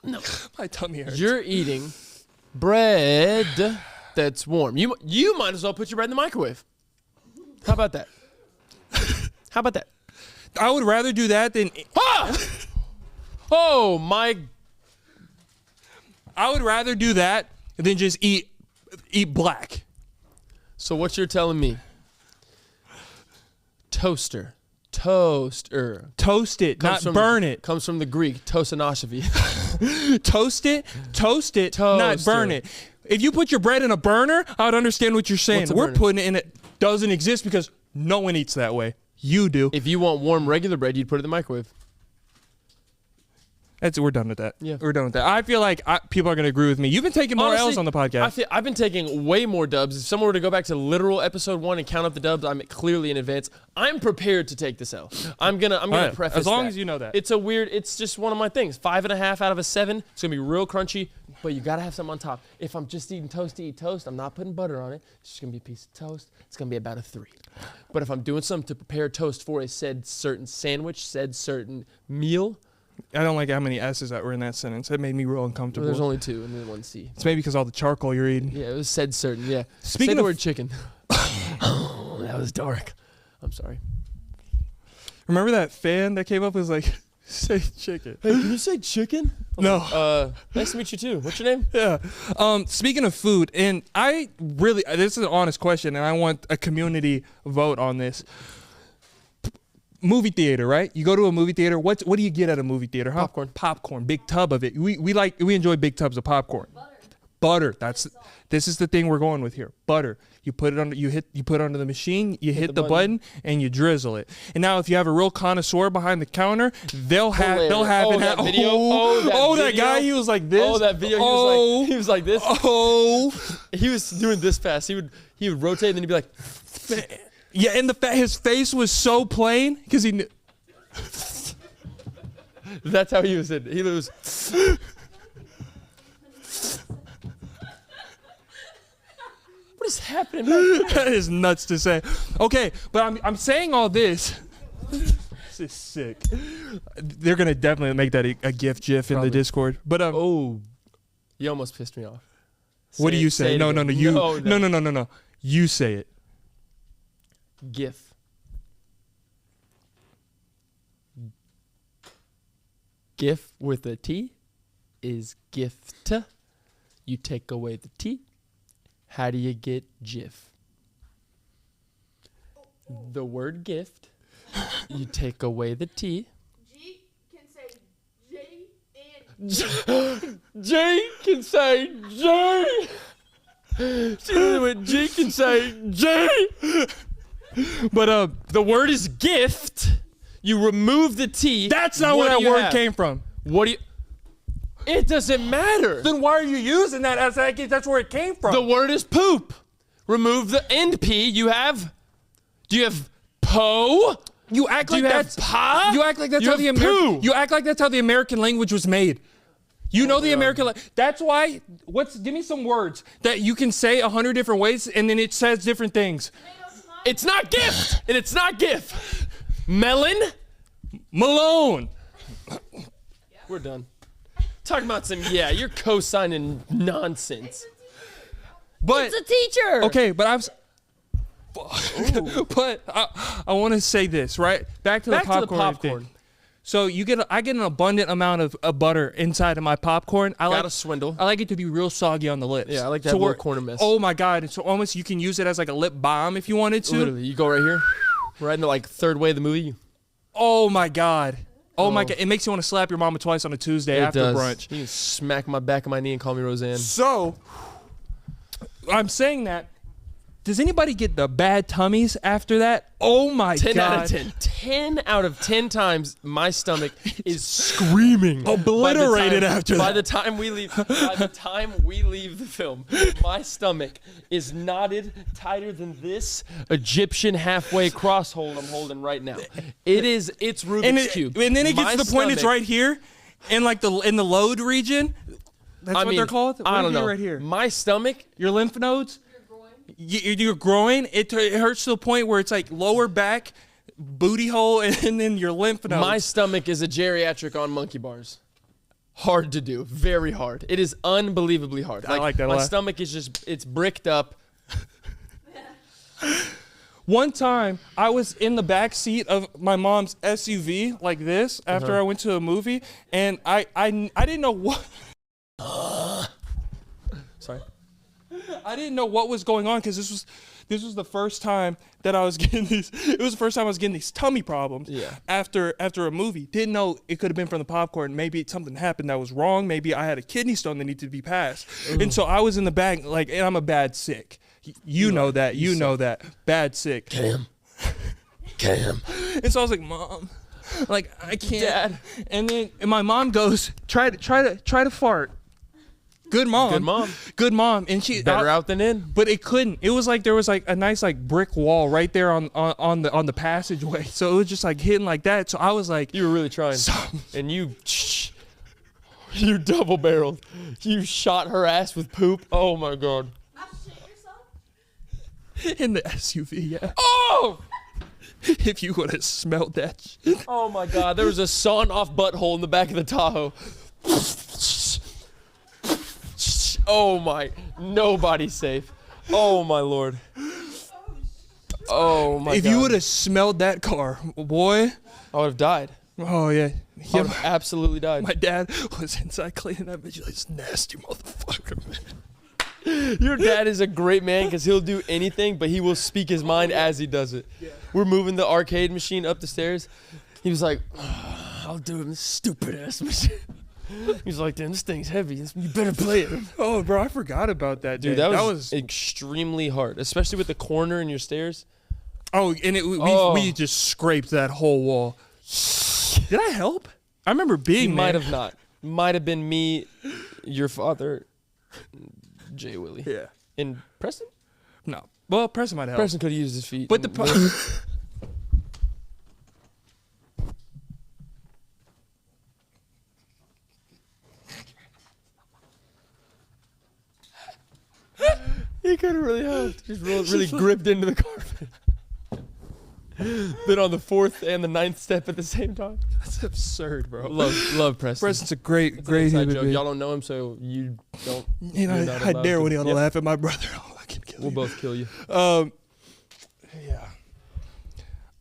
No, my tummy hurts. You're eating bread that's warm. You might as well put your bread in the microwave. How about that? How about that? I would rather do that than. Oh my! I would rather do that than just eat black. So what you're telling me? Toaster. Toast it, not burn it. Comes from the Greek tosanashavi. Toast it, not burn it. If you put your bread in a burner, I would understand what you're saying. We're putting it in it. Doesn't exist because no one eats that way. You do. If you want warm regular bread, you'd put it in the microwave. We're done with that. Yeah. We're done with that. I feel like people are going to agree with me. You've been taking more L's on the podcast. I've been taking way more dubs. If someone were to go back to literal episode 1 and count up the dubs, I'm clearly in advance. I'm prepared to take this L. I'm gonna preface as long that. as you know that. It's just one of my things. 5.5 out of a 7. It's gonna be real crunchy, but you gotta have something on top. If I'm just eating toast to eat toast, I'm not putting butter on it. It's just gonna be a piece of toast. It's gonna be about a 3. But if I'm doing something to prepare toast for a said certain sandwich, said certain meal. I don't like how many S's that were in that sentence. It made me real uncomfortable. Well, there's only 2 and then 1 C. It's maybe because all the charcoal you're eating. Yeah, it was said certain. Yeah. Speaking Say the of word chicken. Oh, that was dark. I'm sorry. Remember that fan that came up and was like, say chicken. Hey, can you say chicken? No. Nice to meet you too. What's your name? Yeah. Speaking of food, and this is an honest question, and I want a community vote on this. Movie theater, right? You go to a movie theater. What do you get at a movie theater? Huh? Popcorn. Big tub of it. We enjoy big tubs of popcorn. Butter. This is the thing we're going with here. Butter. You put it under. You put it under the machine. You hit the button and you drizzle it. And now, if you have a real connoisseur behind the counter, they'll have that video. That guy. He was like this. Oh, that video. He was like this. Oh. He was doing this fast. He would rotate and then he'd be like. Yeah, and his face was so plain because he knew. That's how he was in. He was. What is happening back there? That is nuts to say. Okay, but I'm saying all this. This is sick. They're gonna definitely make that a GIF in the Discord. But Oh, you almost pissed me off. what do you say? No, again. you. No. No. You say it. GIF. GIF with a T is gift. You take away the T. How do you get GIF? The word gift. You take away the T. G can say J and J can say J. See what G can say J. But The word is gift. You remove the T. that's not where What that do you word have? came from. What do you? It doesn't matter. Then why are you using that as that's where it came from? The word is poop. Remove the end P. You have. Do you have po? you act Do like you have that's pa? you act like that's You how the have American poo. you act like that's how the American language was made. You know the God. American that's why give me some words that you can say 100 different ways and then it says different things. It's not gift, and it's not gift. Melon. Malone. We're done. Talking about some. Yeah, you're co-signing nonsense. But It's a teacher. okay, but but I want to say this, right? Back to the popcorn. Thing. So I get an abundant amount of butter inside of my popcorn. Gotta swindle. I like it to be real soggy on the lips. Yeah, I like to have a little corner mess. Oh my god! And so almost you can use it as like a lip balm if you wanted to. Literally, you go right here, right in the like third way of the movie. Oh my god! Oh my god! It makes you want to slap your mama twice on a Tuesday after brunch. You can smack my back of my knee and call me Roseanne. So I'm saying that. Does anybody get the bad tummies after that? Oh my 10 god! out of 10. 10 out of 10 times my stomach is screaming. Obliterated after By that. the time we leave the film, my stomach is knotted tighter than this Egyptian halfway cross hold I'm holding right now. It's Rubik's Cube. And then it gets My to the point it's stomach- right here, in like in the load region. That's what they're called. I don't know. Right here. My stomach. Your lymph nodes. Your groin. It hurts to the point where it's like lower back, booty hole, and then your lymph nodes. My stomach is a geriatric on monkey bars. Hard to do. Very hard. It is unbelievably hard. I like that a My lot. stomach is it's bricked up. One time, I was in the back seat of my mom's SUV like this after I went to a movie, and I didn't know what. Sorry. I didn't know what was going on because this was the first time that I was getting these. It was the first time I was getting these tummy problems. Yeah. After a movie, didn't know it could have been from the popcorn. Maybe something happened that was wrong. Maybe I had a kidney stone that needed to be passed. And so I was in the back like, and I'm a bad sick. You know that. You know that. Bad sick. Cam. And so I was like, Mom, like I can't. Dad. And then my mom goes, try to fart. Good mom. Good mom. And she Better out than in. But it couldn't. It was like there was like a nice like brick wall right there on the passageway. So it was just like hitting like that. So I was like, You were really trying. And you double barreled. You shot her ass with poop. Oh my god. I'll shit yourself. in the SUV, yeah. Oh! If you would have smelled that shit. Oh my god, there was a sawn off butthole in the back of the Tahoe. Oh my, nobody's safe. Oh my lord. Oh my If god. you would have smelled that car, boy. I would have died. Oh yeah. I would have absolutely died. My dad was inside cleaning that bitch. Like, this nasty motherfucker, man. Your dad is a great man because he'll do anything, but he will speak his mind as he does it. Yeah. We're moving the arcade machine up the stairs. He was like, I'll do it in this stupid ass machine. He's like, damn, this thing's heavy. You better play it. Oh, bro, I forgot about that. Dude, day. that was extremely hard, especially with the corner in your stairs. Oh, and we just scraped that whole wall. Did I help? I remember being He might have not. Might have been me, your father, Jay Willie. Yeah. And Preston? No. Well, Preston might have helped. Preston could have used his feet. But He He could have really helped. Just really gripped into the carpet. Been on the 4th and the 9th step at the same time. That's absurd, bro. Love Preston. Preston's a great Inside human joke. being. Y'all don't know him, so you don't. You know, you're not I allowed dare to. one of y'all to Yep. laugh at my brother. Oh, I can kill We'll you. both kill you. Yeah.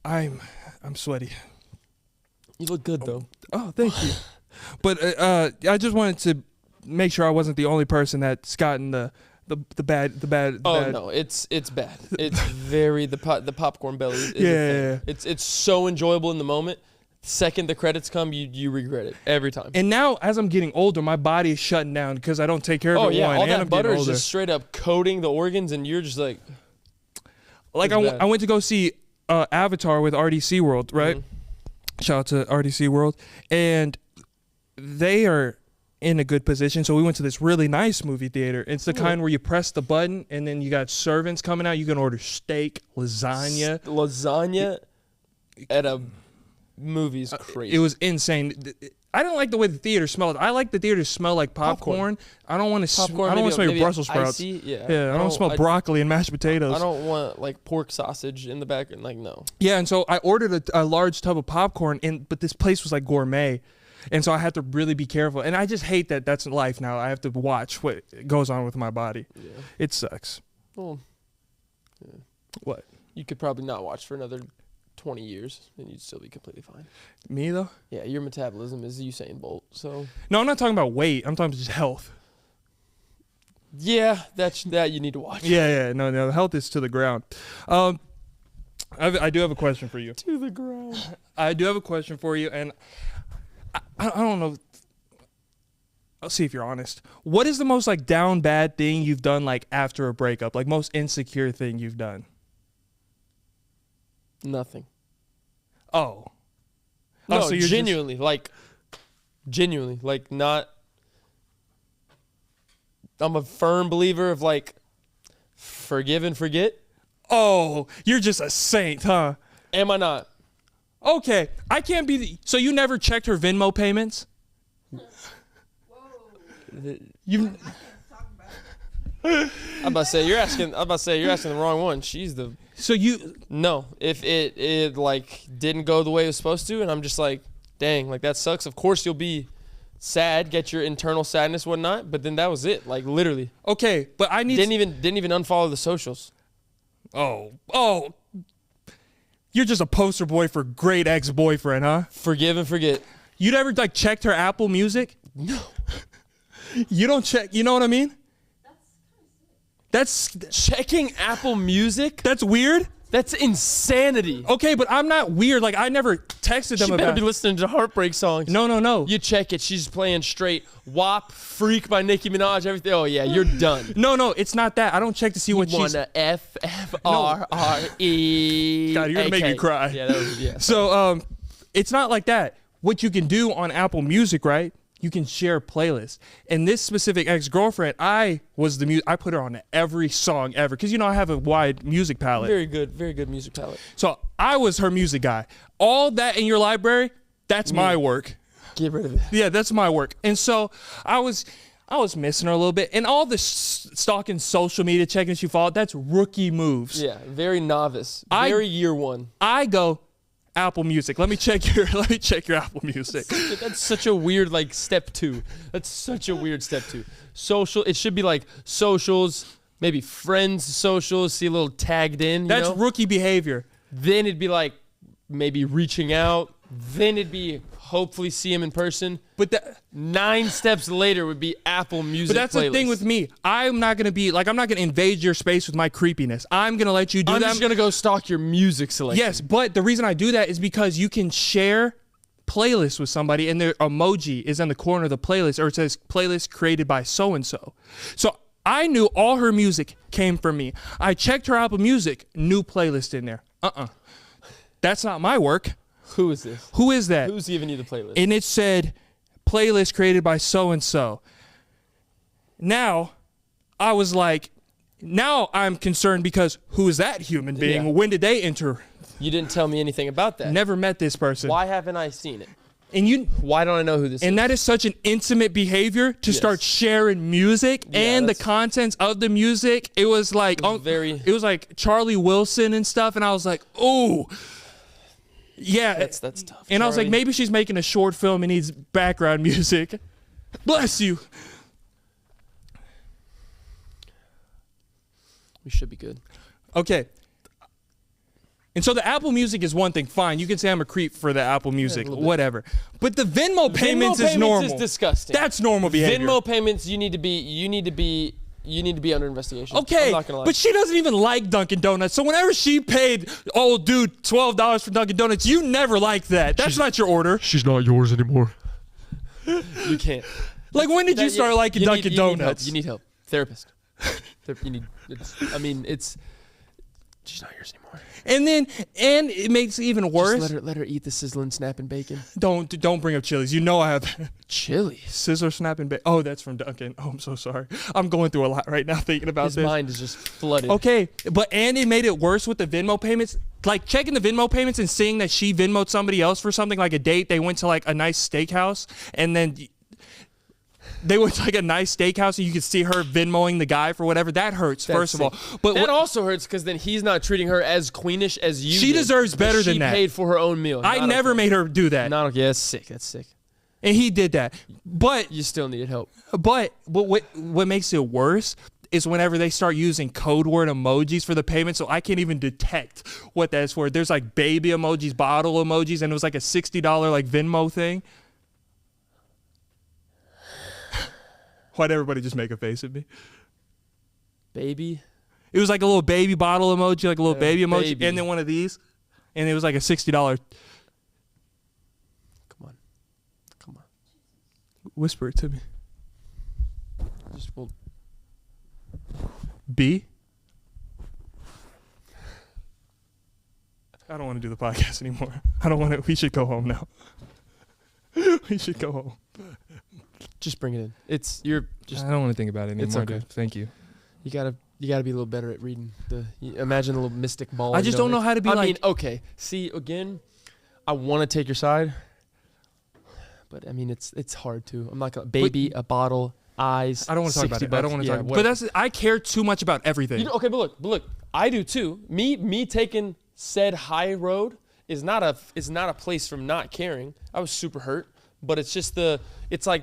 I'm sweaty. You look good though. Oh, thank you. But I just wanted to make sure I wasn't the only person that's gotten the bad. Oh no, it's bad. It's very the popcorn belly. Is Yeah. It's so enjoyable in the moment. Second the credits come, you regret it every time. And now, as I'm getting older, my body is shutting down because I don't take care of Oh it. yeah, one, all and that I'm butter getting is older. just straight up coating the organs, and you're just like Like it's bad. I went to go see Avatar with RDC World, right? Mhm. Shout out to RDC World, and they are in a good position. So we went to this really nice movie theater. It's the kind where you press the button and then you got servants coming out. You can order steak, lasagna. lasagna at a movie is crazy. It was insane. I don't like the way the theater smelled. I like the theater to smell like popcorn. I don't want to. Popcorn, I don't want to smell maybe your Brussels sprouts. icy, yeah. I don't smell broccoli and mashed potatoes. I don't want like pork sausage in the back. Like no. Yeah, and so I ordered a large tub of popcorn, but this place was like gourmet, and so I had to really be careful. And I just hate that that's life now. I have to watch what goes on with my body. Yeah. It sucks. Well, yeah. What? You could probably not watch for another 20 years and you'd still be completely fine. Me though? Yeah, your metabolism is Usain Bolt. So No, I'm not talking about weight. I'm talking about just health. yeah, that you need to watch. Yeah. No, health is to the ground. I do have a question for you. To the ground. I do have a question for you, and I don't know. I'll see if you're honest. What is the most like down bad thing you've done like after a breakup? Like most insecure thing you've done? Nothing. Oh. No, so you're genuinely, like not. I'm a firm believer of like forgive and forget. Oh, you're just a saint, huh? Am I not? Okay, I can't be. So you never checked her Venmo payments? You. I'm about to say you're asking the wrong one. She's the. So you. No, if it like didn't go the way it was supposed to, and I'm just like, dang, like that sucks. Of course you'll be sad, get your internal sadness, whatnot. But then that was it, like literally. Okay, but I need. Didn't even unfollow the socials. Oh. You're just a poster boy for great ex-boyfriend, huh? Forgive and forget. You never like checked her Apple Music? No. You don't check. You know what I mean? That's Checking Apple Music? that's weird. That's insanity. Okay, but I'm not weird. Like I never texted them She better about. be listening to heartbreak songs. No. You check it. She's playing straight WAP, Freak by Nicki Minaj, everything. Oh, yeah, you're done. No, it's not that. I don't check to see what she's. Wanna FFRE. God, you're gonna make me cry. Yeah, that was, yeah. So it's not like that. What you can do on Apple Music, right? You can share playlists. And this specific ex-girlfriend, I put her on every song ever because I have a wide music palette. Very good music palette. So I was her music guy. All that in your library, that's my work. Get rid of it. Yeah, that's my work. And so I was missing her a little bit. And all the stalking social media, checking she followed, that's rookie moves. Yeah, very novice. Very year one. I go, Apple Music. Let me check your Apple Music. That's such a weird like step two. That's such a weird step two. Social. It should be like socials, maybe friends socials. See a little tagged in. That's rookie behavior. Then it'd be like maybe reaching out. Then it'd be hopefully see him in person. But 9 steps later would be Apple Music. But that's playlist. the thing with me. I'm not gonna invade your space with my creepiness. I'm gonna let you do that. I'm just gonna go stalk your music selection. Yes, but the reason I do that is because you can share playlists with somebody and their emoji is in the corner of the playlist, or it says playlist created by so and so. So I knew all her music came from me. I checked her Apple Music, new playlist in there. That's not my work. Who is this? Who is that? Who's giving you the playlist? And it said playlist created by so and so. Now I was like, now I'm concerned because who is that human being? Yeah. When did they enter? You didn't tell me anything about that. Never met this person. Why haven't I seen it? And Why don't I know who this is? And that is such an intimate behavior to start sharing music and the contents of the music. It was like it was like Charlie Wilson and stuff, and I was like, oh, yeah, that's tough. And I was like, maybe she's making a short film and needs background music. Bless you. We should be good. Okay. And so the Apple Music is one thing. Fine, you can say I'm a creep for the Apple Music, whatever. But the Venmo payments is normal. Is disgusting. That's normal behavior. Venmo payments, you need to be under investigation. Okay, I'm not gonna lie. but she doesn't even like Dunkin' Donuts. So whenever she paid, oh, dude, $12 for Dunkin' Donuts, you never liked that. That's not your order. She's not yours anymore. You can't. Like, when did you start liking Dunkin' Donuts? You need help. Therapist. She's not yours anymore. And it makes it even worse. Just let her eat the sizzling snapping bacon. Don't bring up Chili's. You know I have Chili's. Sizzler snapping bacon. Oh, that's from Dunkin'. Oh, I'm so sorry. I'm going through a lot right now thinking about His this. mind is just flooded. Okay, and it made it worse with the Venmo payments. Like, checking the Venmo payments and seeing that she Venmoed somebody else for something, like a date. They went to like a nice steakhouse, and then they went to like a nice steakhouse and you could see her Venmoing the guy for whatever. That hurts, first of all. But that also hurts because then he's not treating her as queenish as you. She deserves better than that. She paid for her own meal. I never made her do that. Not okay. That's sick. That's sick. And he did that. But you still needed help. But what makes it worse is whenever they start using code word emojis for the payment, so I can't even detect what that's for. There's like baby emojis, bottle emojis, and it was like a $60 like Venmo thing. Why'd everybody just make a face at me? Baby? It was like a little baby bottle emoji, like a little baby emoji, and then one of these. And it was like a $60. Come on. Whisper it to me. Well, B? I don't want to do the podcast anymore. I don't want to. We should go home now. We should go home. Just bring it in. I don't want to think about it anymore. It's okay. Dude. Thank you. You gotta be a little better at reading imagine the little mystic ball. I just don't know how to be I mean, okay. See, again, I want to take your side, but I mean, it's hard to. I'm not gonna a bottle, eyes. I don't want to talk about it. I don't want to talk. But I care too much about everything. Okay, but look, I do too. Me taking said high road is not a place from not caring. I was super hurt. But it's just what's a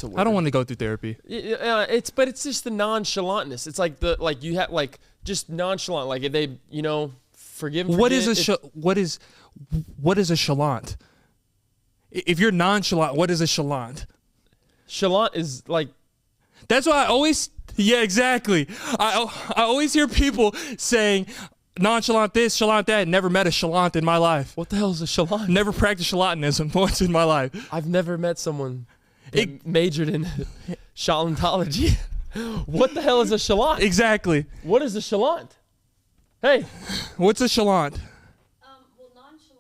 word? I don't want to go through therapy. It's just the nonchalantness. It's like you have like just nonchalant. Like if they, forgive. What is a chalant? If you're nonchalant, what is a chalant? Chalant is like. That's why I always. Yeah, exactly. I always hear people saying, nonchalant this, chalant that. Never met a chalant in my life. What the hell is a chalant? Never practiced chalantism once in my life. I've never met someone that majored in chalantology. What the hell is a chalant? Exactly. What is a chalant? Hey. What's a chalant? Well, nonchalant means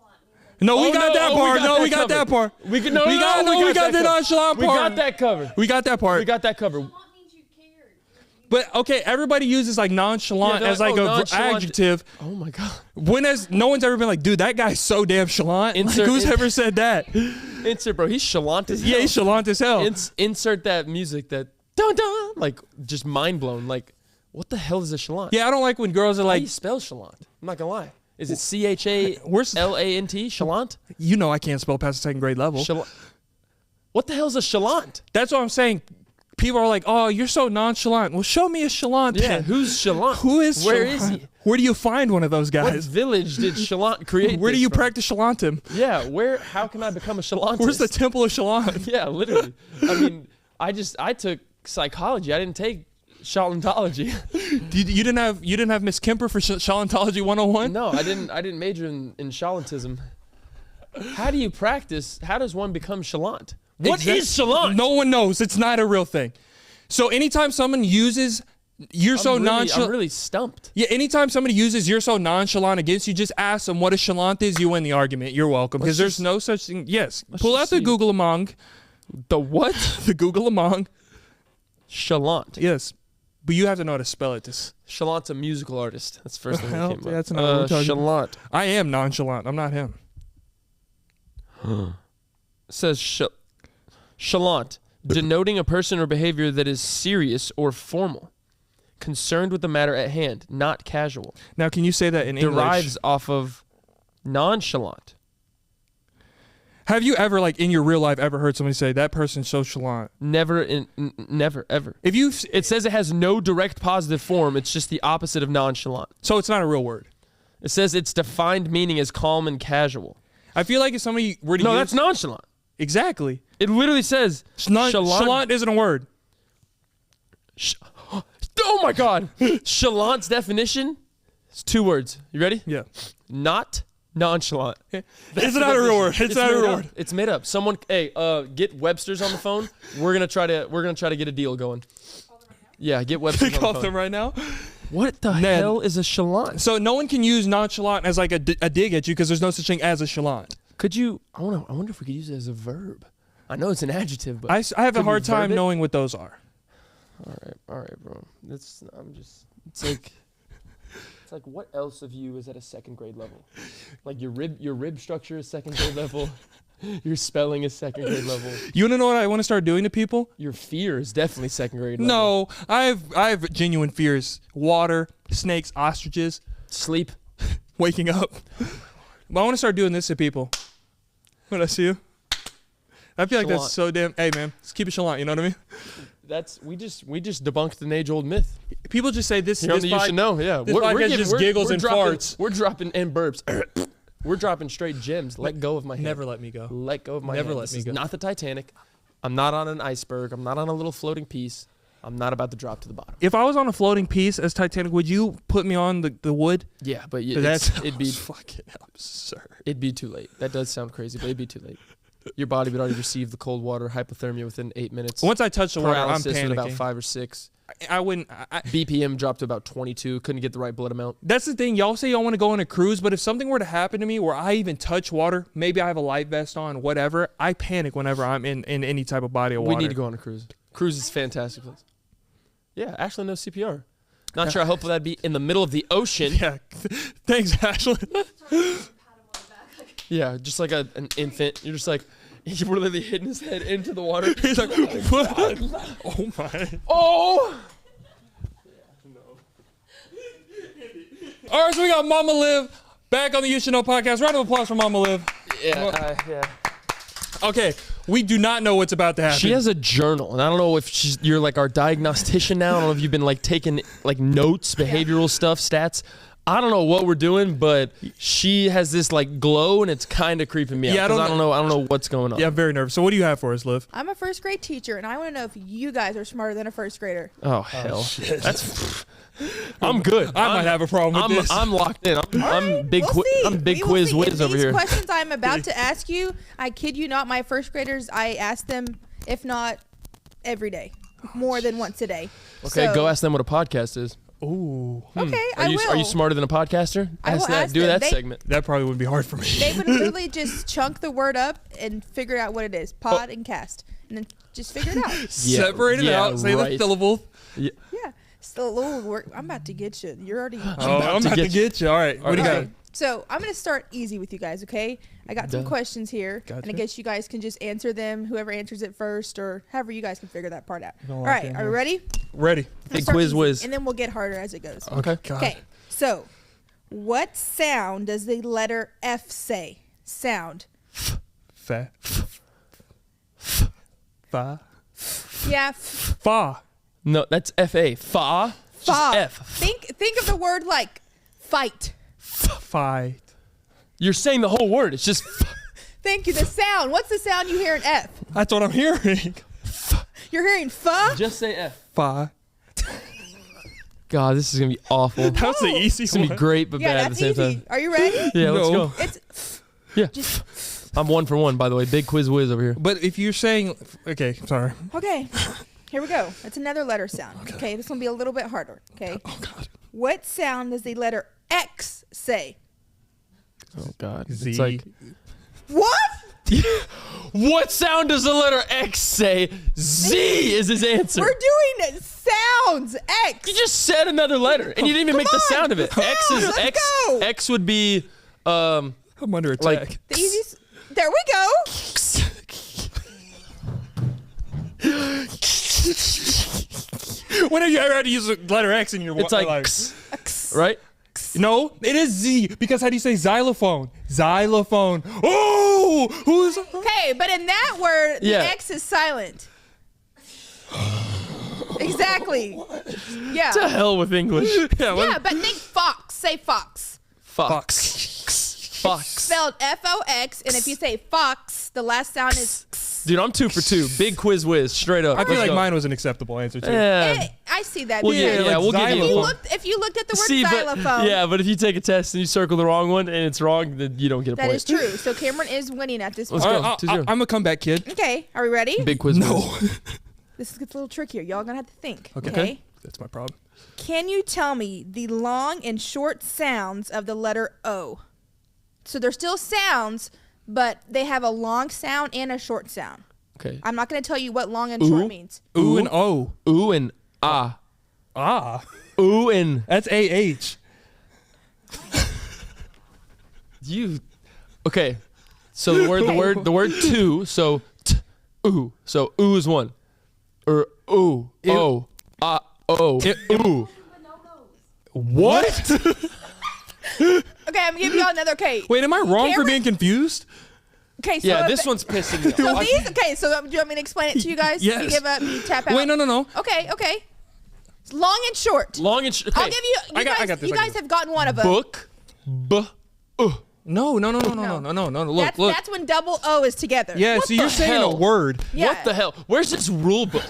like. No, we got that part. No, we got that part. We got the nonchalant part. We got that covered. We got that part. We got that covered. Chalant means you cared. But okay, everybody uses like nonchalant as like a adjective. Oh my god. No one's ever been like, dude, that guy's so damn chalant. Who's ever said that? Insert, bro. He's chalant as hell. Yeah, he's chalant as hell. Insert that music that dun dun, like just mind blown. Like, what the hell is a chalant? Yeah, I don't like when girls are like. How do you spell chalant? I'm not gonna lie. Is it CHALANT? Chalant? You know I can't spell past the second grade level. What the hell is a chalant? That's what I'm saying. People are like, oh, you're so nonchalant. Well, show me a chalant. Yeah, then. who's chalant? Who is Where chalant? is he? Where do you find one of those guys? What village did chalant create? Where do you from? practice chalantim? Yeah, how can I become a chalantist? Where's the temple of Chalant? Yeah, literally. I mean, I took psychology. I didn't take chalantology. You didn't have Miss Kemper for Chalantology 101? No, I didn't major in chalantism. How do you practice? How does one become chalant? What is chalant? No one knows. It's not a real thing. So anytime someone uses nonchalant. I'm really stumped. Yeah, anytime somebody uses you're so nonchalant against you, just ask them what a chalant is. You win the argument. You're welcome. Because there's no such thing. Yes. Pull out the Google-a-mong. The what? The Google-a-mong. Chalant. Yes. But you have to know how to spell it. Chalant's a musical artist. That's the first thing that came up. That's not what we're talking Chalant. I am nonchalant. I'm not him. says chalant, denoting a person or behavior that is serious or formal, concerned with the matter at hand, not casual. Now, can you say that in English? Derives off of nonchalant. Have you ever, like, in your real life, ever heard somebody say that person's so chalant? Never, never, ever. If you, It says it has no direct positive form. It's just the opposite of nonchalant. so it's not a real word. It says its defined meaning is calm and casual. I feel like if somebody were to No, use, that's nonchalant. exactly. It literally says chalant. Chalant isn't a word. Oh my God. Chalant's definition is 2 words. You ready? Yeah. Not nonchalant. It's not a real word. It's not a real word. It's made up. Someone, hey, get Webster's on the phone. We're gonna try to get a deal going. Yeah, get Webster's on Call the them phone. right now. What the hell is a chalant? So no one can use nonchalant as like a dig at you because there's no such thing as a chalant. Could you? I wonder if we could use it as a verb. I know it's an adjective, but I have a could we hard time verb it? knowing what those are. All right, bro. It's like what else of you is at a 2nd grade level? Like your rib structure is 2nd grade level. Your spelling is 2nd grade level. You want to know what I want to start doing to people? Your fear is definitely 2nd grade level. No, I have genuine fears. Water, snakes, ostriches, Sleep. waking up. But I want to start doing this to people. When I see you. I feel like Chalant. that's so damn. Hey man, let's keep it chalant. You know what I mean? We just debunked an age-old myth. People just say this. Here on the You Should Know. Yeah, this podcast just giggles and dropping, farts. We're dropping and burps. We're dropping straight gems. Let go of my hand. Never let me go. Let go of my Never hand. let This me is go. not the Titanic. I'm not on an iceberg. I'm not on a little floating piece. I'm not about to drop to the bottom. If I was on a floating piece as Titanic, would you put me on the wood? Yeah, but It'd be it'd fucking absurd. It'd be too late. That does sound crazy, but it'd be too late. Your body would already receive the cold water, hypothermia within 8 minutes. Once I touch the water, I'm Paralysis in panicking. about 5 or 6. I wouldn't. BPM dropped to about 22. Couldn't get the right blood amount. That's the thing. Y'all say y'all want to go on a cruise, but if something were to happen to me where I even touch water, maybe I have a life vest on, whatever, I panic whenever I'm in any type of body of water. We need to go on a cruise. Cruise is fantastic. Yeah, Ashley knows CPR. Not sure how helpful that'd be in the middle of the ocean. Yeah. Thanks, Ashley. Yeah, just like an infant. You're just like, you were literally hitting his head into the water. He's like, what? Oh my. Oh! All right, so we got Mama Liv back on the You Should Know podcast. Round of applause for Mama Liv. Yeah, yeah. Okay, we do not know what's about to happen. She has a journal, and I don't know if you're like our diagnostician now. I don't know if you've been like taking like notes, behavioral stuff, stats. I don't know what we're doing, but she has this like glow, and it's kind of creeping me out. Yeah, I don't know. I don't know what's going on. Yeah, I'm very nervous. So what do you have for us, Liv? I'm a 1st grade teacher, and I want to know if you guys are smarter than a 1st grader. Oh hell, that's. I'm good. I might have a problem with this. I'm locked in. I'm big. We'll see. I'm big We will quiz see. whiz In over these here. questions I'm about to ask you, I kid you not, my 1st graders, I ask them, if not every day, more than once a day. Okay, So- go ask them what a podcast is. Ooh. Okay, Are you will. Are you smarter than a podcaster? I will ask Do them. that They- segment. That probably would be hard for me. They would literally just chunk the word up and figure out what it is, pod and cast, and then just figure it out. Separate it out. Say right. the syllable. Yeah. Yeah. Still a little work. I'm about to get you. You're already. I'm about to get you. All right. What do you got? Okay, so I'm gonna start easy with you guys, okay? I got some questions here, and I Gotcha. guess you guys can just answer them. Whoever answers it first, or however you guys can figure that part out. Don't All lock right, in are here. you ready? Ready. I'm gonna Big start quiz easy, whiz. and then we'll get harder as it goes. Okay. God. Okay, so what sound does the letter F say? Sound. Fa. Fa. Yeah. Fa. No, that's F-A. Fa. It's just Fa. F. Think of the word like fight. Fight. You're saying the whole word. It's just. Thank you. The sound. What's the sound you hear in F? That's what I'm hearing. You're hearing fa. Just say F. Fa. God, this is gonna be awful. It's That's the easy gonna be one. great but Yeah, bad at the that's same easy. time. Are you ready? Yeah, let's No. go. It's Yeah. just I'm 1 for 1, by the way. Big quiz whiz over here. But if you're saying, okay, sorry. okay. Here we go. It's another letter sound. Okay, this one will be a little bit harder. Okay. Oh God. What sound does the letter X say? Oh God. Z. It's like. What? What sound does the letter X say? Z is his answer. We're doing sounds. X. You just said another letter, and you didn't even make the Come on, sound of it. come X on, is let's X. go. X would be I'm under attack. like The easiest. There we go. When have you ever had to use the letter X in your It's like, life? right? No, it is Z, because how do you say xylophone? Xylophone. Oh, who's? Okay, but in that word, the Yeah. X is silent. Exactly. Yeah. To hell with English. Yeah, but think fox. Say fox. Fox. Spelled F-O-X, and if you say fox, the last sound is x. Dude, I'm 2 for 2. Big quiz whiz, straight up. I feel Let's like go. mine was an acceptable answer too. Yeah. I see that. Well, because yeah, we'll give you xylophone. If you looked at the word See, xylophone, but if you take a test and you circle the wrong one and it's wrong, then you don't get a that point. is true. So Cameron is winning at this point. Let's go. I, 2-0. I'm a comeback kid. Okay, are we ready? Big quiz whiz. No, This gets a little trickier. Y'all gonna have to think. Okay. that's my problem. Can you tell me the long and short sounds of the letter O? So they're still sounds, but they have a long sound and a short sound. Okay. I'm not going to tell you what long and Ooh. short means. Ooh and O. Ooh and ah. Ah, Ooh and that's AH. you. Okay. So the word two. So ooh. So ooh is one. Or ooh. Ew. Oh. Ah. Oh. Ooh. What? Okay, I'm giving y'all another. Okay. Wait, am I wrong for Cameron- being confused? Okay. So Yeah, if- this one's pissing me So off. these. Okay. So do you want me to explain it to you guys? Yes. You give up. You tap out. Wait, no. Okay. Okay. It's long and short. Long and okay. I'll give you. I got this, You I got guys this. have gotten one of them. book. No. Look. That's when double O is together. Yeah, What so you're the saying hell? a word. Yeah. What the hell? Where's this rule book?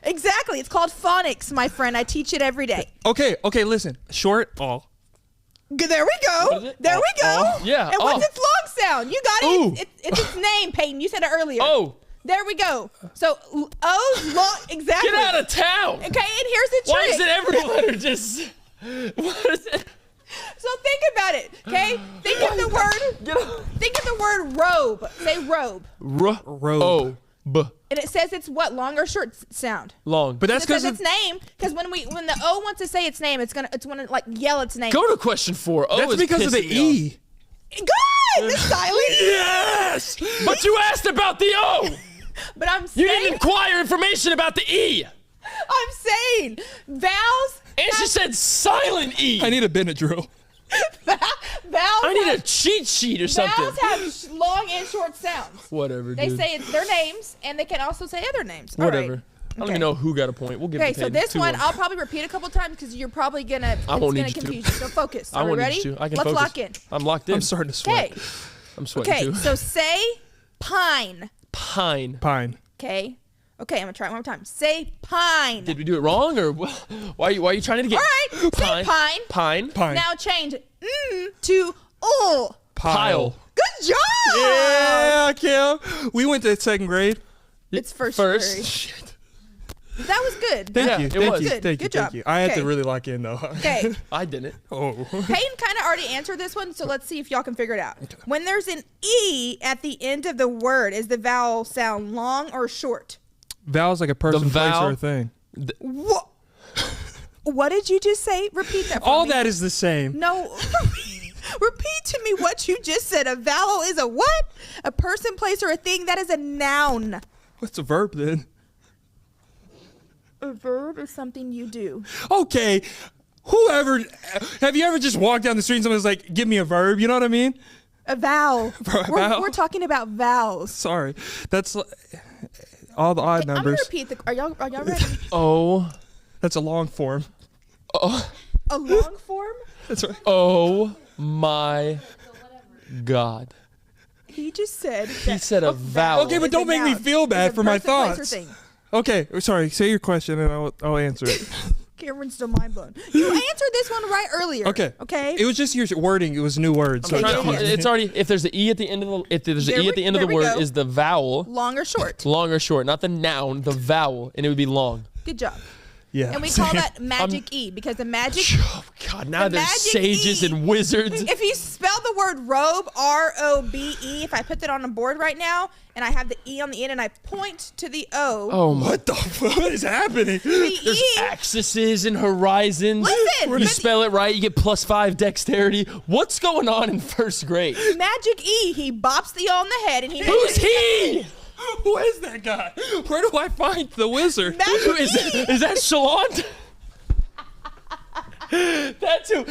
Exactly. It's called phonics, my friend. I teach it every day. Okay, listen. Short, all. There we go. What is it? There we go. Yeah, And what's oh. its long sound? You got it. Ooh. It's its name, Peyton. You said it earlier. Oh. There we go. So O's long. Exactly. Get out of town. Okay, and here's the trick. Why is it every letter just? What is it? So think about it. Okay. Think of the word. Get out. Think of the word robe. Say robe. Robe. Oh. And it says it's what, long or short sound? Long. But that's It says because its name, because when the O wants to say its name, it's gonna like yell its name. Go to question 4. Oh, that's is because of the pissing me off. E. Good. The silent. Yes. But you asked about the O. But I'm You saying. didn't inquire information about the E. I'm saying vowels. And she said silent E. I need a Benadryl. Vowels. I need have, a cheat sheet or something. Vowels have long and short sounds. Whatever, They dude. say it's their names, and they can also say other names. All Whatever. right. I don't Okay. even know who got a point. We'll give Okay, it to so Peyton. this one 2-1. I'll probably repeat a couple times because you're probably gonna. I won't need it's you gonna to. confuse you. So focus. I Are we won't need ready? you to. I can Let's focus. lock in. I'm locked in. I'm starting to sweat. Okay. I'm sweating Okay. too. So say pine. Pine. Pine. Okay. Okay. I'm gonna try it one more time. Say pine. Did we do it wrong or why are you trying to get? All right. Say pine. Pine. Pine. Now change to Pile. Good job. Yeah, Kim. We went to second grade. It's first. First. grade. Shit. That was good. Thank Yeah, you. it Thank was. you. Good. Thank you. Good job. Thank you. I had to Okay. really lock in though. Okay. I didn't. Oh. Peyton kind of already answered this one, so let's see if y'all can figure it out. When there's an E at the end of the word, is the vowel sound long or short? Vowel's like a person, place, vowel- or a thing. What? What did you just say? Repeat that for All me. that is the same. No. Repeat to me what you just said. A vowel is a what? A person, place, or a thing. That is a noun. What's a verb then? A verb is something you do. Okay. Whoever, have you ever just walked down the street and someone's like, give me a verb? You know what I mean? A vowel. Vowel? We're talking about vowels. Sorry. That's all the odd I'm gonna numbers. repeat the. Are y'all ready? Oh. That's a long form. A long form. That's right. Oh my God. He just said. He said a vowel. Okay, but is don't a make me noun. feel bad It's a for my person, place, or thoughts. thing. Okay, sorry. Say your question and I'll answer it. Cameron's still mind blown. You answered this one right earlier. Okay. Okay. It was just your wording. It was new words. So Okay, it yeah, confused me. It's already if there's the E at the end of the if there's There an E we- at the end of there the we word go. is the vowel. Long or short? Long or short, not the noun, the vowel, and it would be long. Good job. Yeah. And we call same. that magic E because the magic. Oh God! Now The there's magic sages E. and wizards. If you spell the word robe, ROBE, if I put that on a board right now and I have the E on the end and I point to the O. Oh my! What the fuck is happening? The There's E. axes and horizons. Listen, you but- spell it right, you get +5 dexterity. What's going on in first grade? Magic E. He bops the O on the head and he. Who's he? Who is that guy? Where do I find the wizard? Magic Is that Chalant? That's who.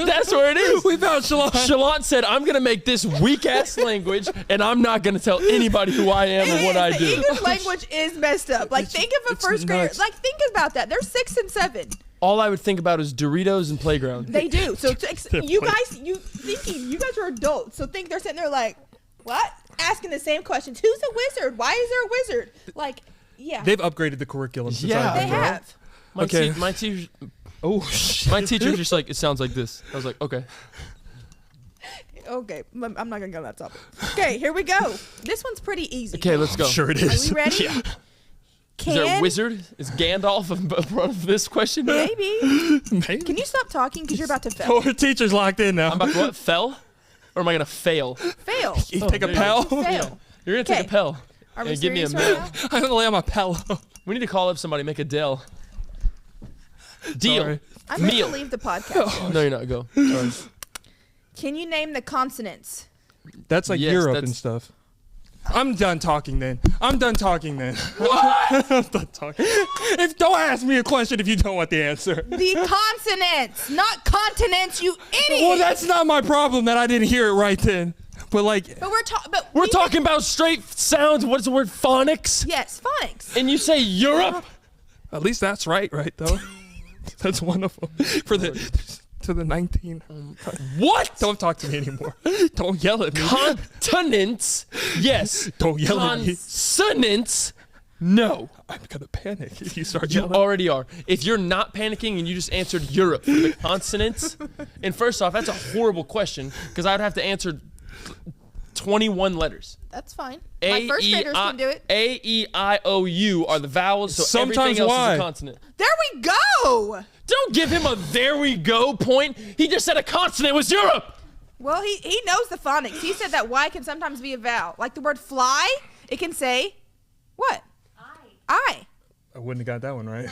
That's where it is. We found Chalant. Chalant said, "I'm gonna make this weak ass language, and I'm not gonna tell anybody who I am and what I The do." English language is messed up. Like, think of a it's first grader. nuts. Like, think about that. They're 6 and 7. All I would think about is Doritos and playground. They do. So you guys are adults. So think they're sitting there like, what? Asking the same questions. Who's a wizard? Why is there a wizard? Like, yeah. They've upgraded the curriculum since Yeah. I've They been there. have. My Okay. my teacher, Oh shit. my teacher just like, it sounds like this. I was like, okay. Okay, I'm not gonna go on that topic. Okay, here we go. This one's pretty easy. Okay, let's go. Sure it Are is. we ready? Yeah. Can, Is there a wizard? Is Gandalf a part of this question? Maybe. Maybe. Can you stop talking? Because you're about to fail. Oh, our teacher's locked in now. I'm about to what? Fell? Or am I gonna fail? Fail. You Oh, take a there you pal. Fail. You're gonna take Okay. a pill. Are we and give me a serious right minute. now? I'm gonna lay on my pillow. We need to call up somebody, make a deal. Deal. Sorry. I'm going to Meal. leave the podcast. No, you're not. Go. Sorry. Can you name the consonants? That's like Yes, Europe that's- and stuff. I'm done talking then. I'm done talking then. What? I'm done talking. Don't ask me a question if you don't want the answer. The consonants, not continents, you idiot. Well, that's not my problem that I didn't hear it right then. But like, But We're talking about straight sounds. What's the word? Phonics? Yes, phonics. And you say Europe? at least that's right though. That's one of them. For the to the 19. What? Don't talk to me anymore. Don't yell at me. Continents? Yes. Don't yell at me. Consonants? No. I'm gonna panic if you start You yelling. already are. If you're not panicking and you just answered Europe for the consonants, and first off, that's a horrible question because I'd have to answer 21 letters. That's fine. My first graders can do it. A, E, I, O, U are the vowels, so Sometimes everything else why? is a consonant. There we go. Don't give him a there we go point. He just said a consonant was Europe. Well, he knows the phonics. He said that Y can sometimes be a vowel. Like the word fly, it can say what? I. I wouldn't have got that one right.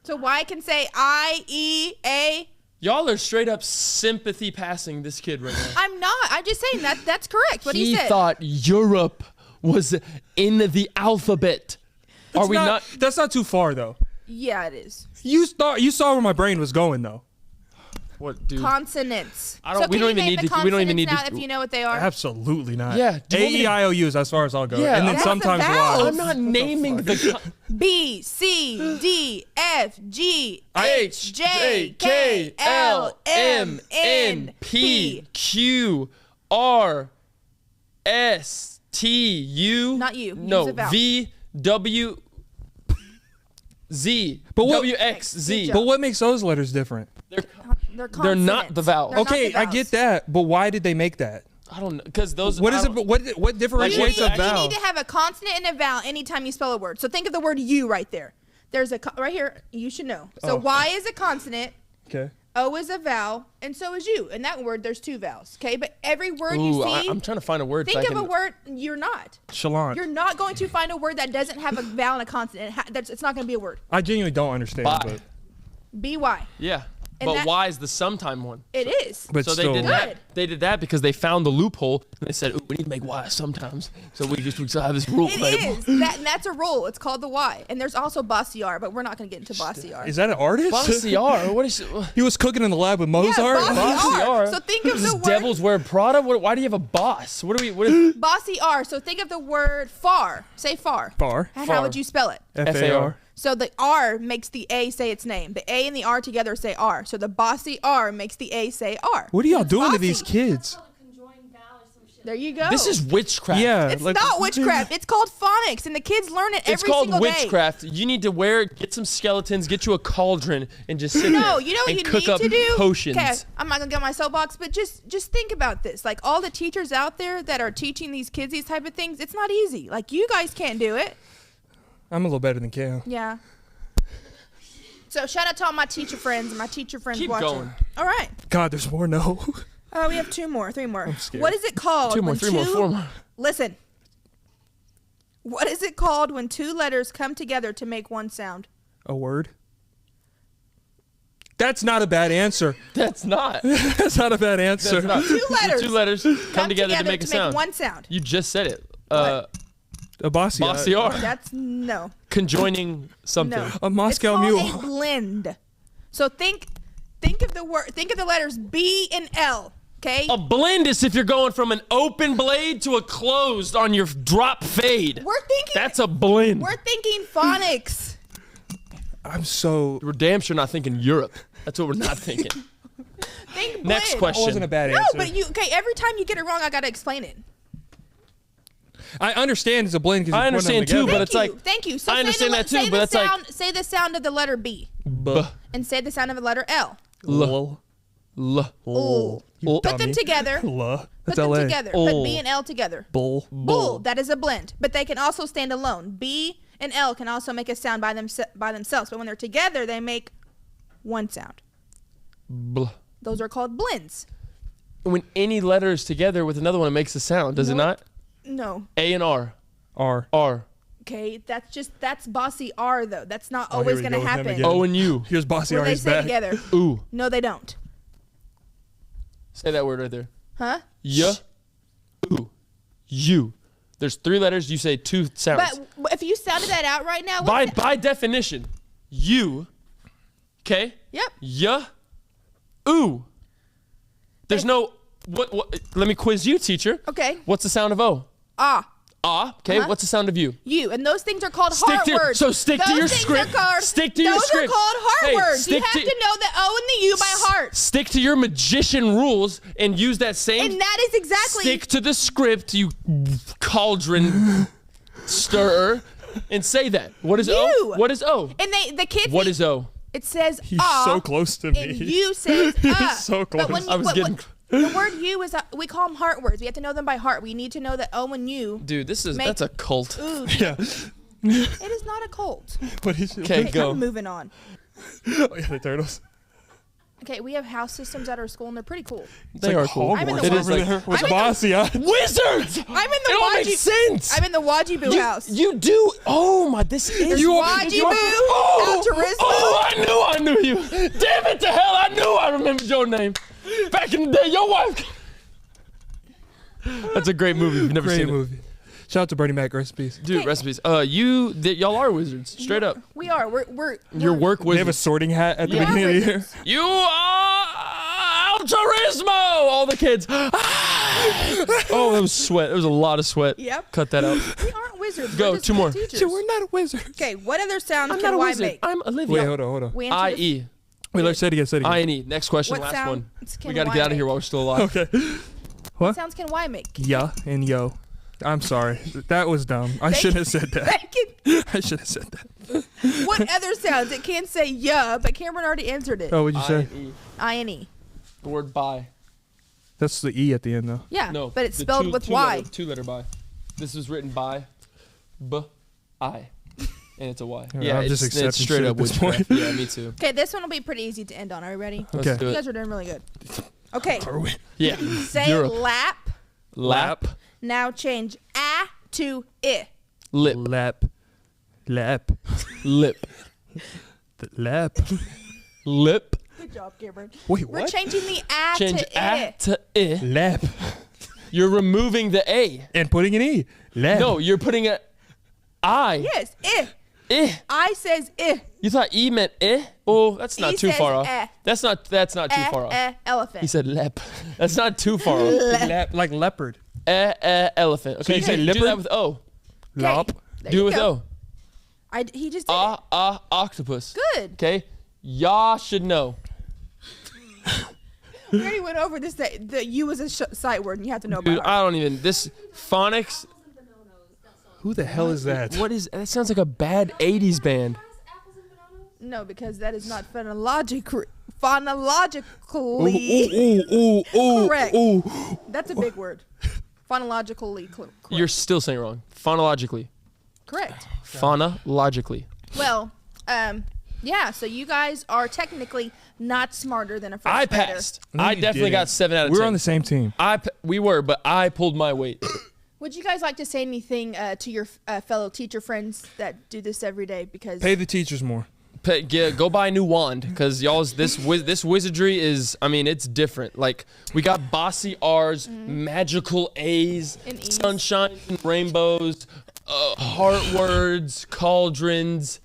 So Y can say I, E, A. Y'all are straight up sympathy passing this kid right now. I'm not. I'm just saying that's correct. What he said. thought Europe was in the alphabet. Are we not? That's not too far though. Yeah, it is. You saw where my brain was going though. What, dude? Consonants. I don't- So we can don't you even name need the to- we don't even need consonants to- now if you know what they are. Absolutely not. Yeah, do you A want me E to- I O U is as far as I'll go. Yeah, and then that's sometimes the vowels. Y. I'm not naming the. B, C, D, F, G, H, J, K, L, M, N, P, Q, R, S, T, U. Not you. No, Use a vowel. V, W, Z. But what- W, X, Z. Good But what makes those letters different? They're They're not consonants. the vowels. They're not Okay, the I vowels. get that, but why did they make that? I don't know, because those. What is I it? don't- What differentiates You a need, you vowel? need to have a consonant and a vowel anytime you spell a word. So think of the word you right there. There's right here. You should know. So Oh. Y is a consonant, Okay. O is a vowel, and so is you. In that word, there's 2 vowels. Okay, but every word Ooh, you see, I'm trying to find a word. think that I of a can- word. You're not. Chalant. You're not going to find a word that doesn't have a vowel and a consonant. It's not going to be a word. I genuinely don't understand. Bye. B-Y. Yeah, And but that- Y is the sometime one. It is. But So still, they did Good. that. They did that because they found the loophole. And they said, "Ooh, we need to make Y sometimes." So we just have this rule. It available. is. And that's a rule. It's called the Y. And there's also Bossy R, but we're not going to get into Bossy R. is that an artist? Bossy R. What is? He was cooking in the lab with Mozart. Bossy Bossy R. R. So think of Is the this word Devils Wear Prada? Why do you have a boss? What are we? What is, Bossy R. So think of the word far. Say far. Far. And Far. how would you spell it? FAR. So the R makes the A say its name. The A and the R together say R. So the Bossy R makes the A say R. What are y'all doing to Bossy. these kids? There you go. this is witchcraft. Yeah. It's like- not witchcraft. It's called phonics, and the kids learn it It's every called single witchcraft. You need to get some skeletons, get you a cauldron, and just sit day. there No, you know what and you cook need up to do? potions. Okay, I'm not gonna get on my soapbox, but just think about this. Like all the teachers out there that are teaching these kids these type of things, it's not easy. Like you guys can't do it. I'm a little better than Cam. Yeah. So shout out to all my teacher friends and my teacher friends Keep watching. going. All right. God, there's more. No. We have 3 more. I'm scared. What is it called? 2 more, when 3 more, 4 more. Listen. What is it called when 2 letters come together to make one sound? A word. That's not a bad answer. That's not. That's not a bad answer. That's not. 2 letters. 2 letters come together to make a sound. one sound. You just said it. A bossy. Bossy R. That's no. Conjoining something. No. A Moscow it's mule. called a blend. So think of the word. Think of the letters B and L. Okay. A blend is if you're going from an open blade to a closed on your drop fade. We're thinking. That's a blend. We're thinking phonics. I'm so. We're damn sure not thinking Europe. That's what we're not thinking. Think blend. Next That question. wasn't a bad No, answer. but every time you get it wrong, I gotta explain it. I understand it's a blend. 'Cause I you're putting them understand too, together. but it's like Thank you. So I understand that too, say but the it's like- sound, say the sound of the letter B B, and say the sound of the letter L. L, L, Ooh. You Put them dummy. together. L. Put That's them LA. together. Oh. Put B and L together. Bull. Bull. That is a blend, but they can also stand alone. B and L can also make a sound by themselves, but when they're together, they make one sound. bl. Those are called blends. When any letter is together with another one, it makes a sound, does it No. not? No. A and R. R. R. Okay, that's bossy R though. That's not Oh, here always we gonna go with him happen. again. O and U. Here's Bossy Where they R's stay back. together. Ooh. No, they don't. Say that word right there. Huh? Y. Ooh. U. There's 3 letters. You say 2 sounds. But if you sounded that out right now, by what's it? by definition, U. Okay. Yep. Y. Ooh. There's no. What? Let me quiz you, teacher. Okay. What's the sound of O? Ah. Ah. Okay. Uh-huh. What's the sound of U? You and those things are called Stick heart to- words. so stick to Those your things script. Are called, Stick to your those script. are called heart Hey, words. You stick have to- to know the O and the U by heart. Stick to your magician rules and use that same. And that is exactly. Stick to the script, you cauldron stirrer, and say that. What is O? You. What is O? And the kids. What is O? It says He's ah. so close to me. And you says so But when close. you, I was but getting- the word you is we call them heart words. We have to know them by heart. We need to know that O and U. Dude, that's Make- a cult. Ooh, Yeah. it is not a cult. What is it? Okay, go. I'm moving on. Oh, yeah, the turtles. Okay, we have house systems at our school, and they're pretty cool. They are cool. I'm in the It It is over like there with I'm in the- Bossy on. wizards. I'm in the It all makes Waji. sense. I'm in the Wajibu house. You do. Oh my, this is There's Wajibu, Altruismo. Oh, I knew you. Damn it to hell, I knew I remembered your name. Back in the day, your wife. That's a great movie. If you've never Great seen movie. Shout out to Bernie Mac recipes. it. Dude, Okay. recipes. Y'all are wizards. Straight up. We are. We're Your work They have a wizards. sorting hat at the Yeah. beginning of the year. You are Altruismo. All the kids. Oh, that was sweat. There was a lot of sweat. Yep. Cut that out. We aren't wizards. Go, We're just 2 more. Teachers. So we're not wizards. Okay, what other sound I'm can not a Y wizard. make? I'm Olivia. Wait, hold on. We answer this- I-E. Wait, let's say it again. Say it again. I-N-E. Next question. What Last one. sounds can We got to Y get out of make? here while we're still alive. Okay. What sounds can Y make? Yeah and yo. I'm sorry. That was dumb. I They- shouldn't have said that. They can- I should have said that. what other sounds? It can say yeah, but Cameron already answered it. Oh, what'd you say? I-N-E. I-N-E. The word by. That's the E at the end, though. Yeah, No. but it's the spelled with Y. 2-letter by. This was written by B-I. And it's a Y. Yeah, I'm just accepting it's straight shit up at this witchcraft. point. Yeah, me too. Okay, this one will be pretty easy to end on. Are you ready? Let's Okay. do You it. guys are doing really good. Okay, Are we? Yeah. say Europe. lap. Lap. Now change a to I. Lip. Lap. Lap. Lip. The lap. Lip. Good job, Cameron. Wait, We're what? changing the a Change to A I. to I. Lap. You're removing the A. And putting an E. Lap. No, you're putting a I. Yes, I. I. I says I. You thought E meant I? Oh, that's not E too says far off. eh. That's not too far off. Elephant. He said lep. That's not too far off. Lap, like leopard. Elephant. Okay, you say do leopard? that with O. Lop. There Do you it with go. O. He just did it. Octopus. Good. Okay. Y'all should know. We already went over this. The U is a sight word, and you have to know Dude, about it. I don't even. This phonics. Who the hell is that? What is that? Sounds like a bad 80s band. Apples and bananas? No, because that is not phonologically correct. That's a big word. Phonologically correct. You're still saying it wrong. Phonologically. correct. Phonologically. Well, Yeah, so you guys are technically not smarter than a first I grader. passed. No, I you definitely didn't. got 7 out of 10. We were on the same team. We were, but I pulled my weight. Would you guys like to say anything to your fellow teacher friends that do this every day? Because Pay the teachers more. Go buy a new wand, because y'all's this wizardry is, I mean, it's different. Like, we got bossy R's, magical A's, And E's. sunshine and rainbows, heart words, cauldrons.